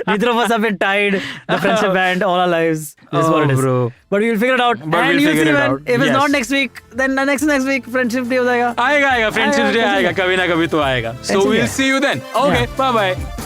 Neither of us have been tied the friendship band all our lives. This is what it is. Bro. But we'll figure it out. And you'll see when. If it's not next week, then the next week, Friendship Day हो जाएगा. आएगा. Friendship Day आएगा. कभी ना कभी तो आएगा. So we'll see you then. Okay, bye-bye.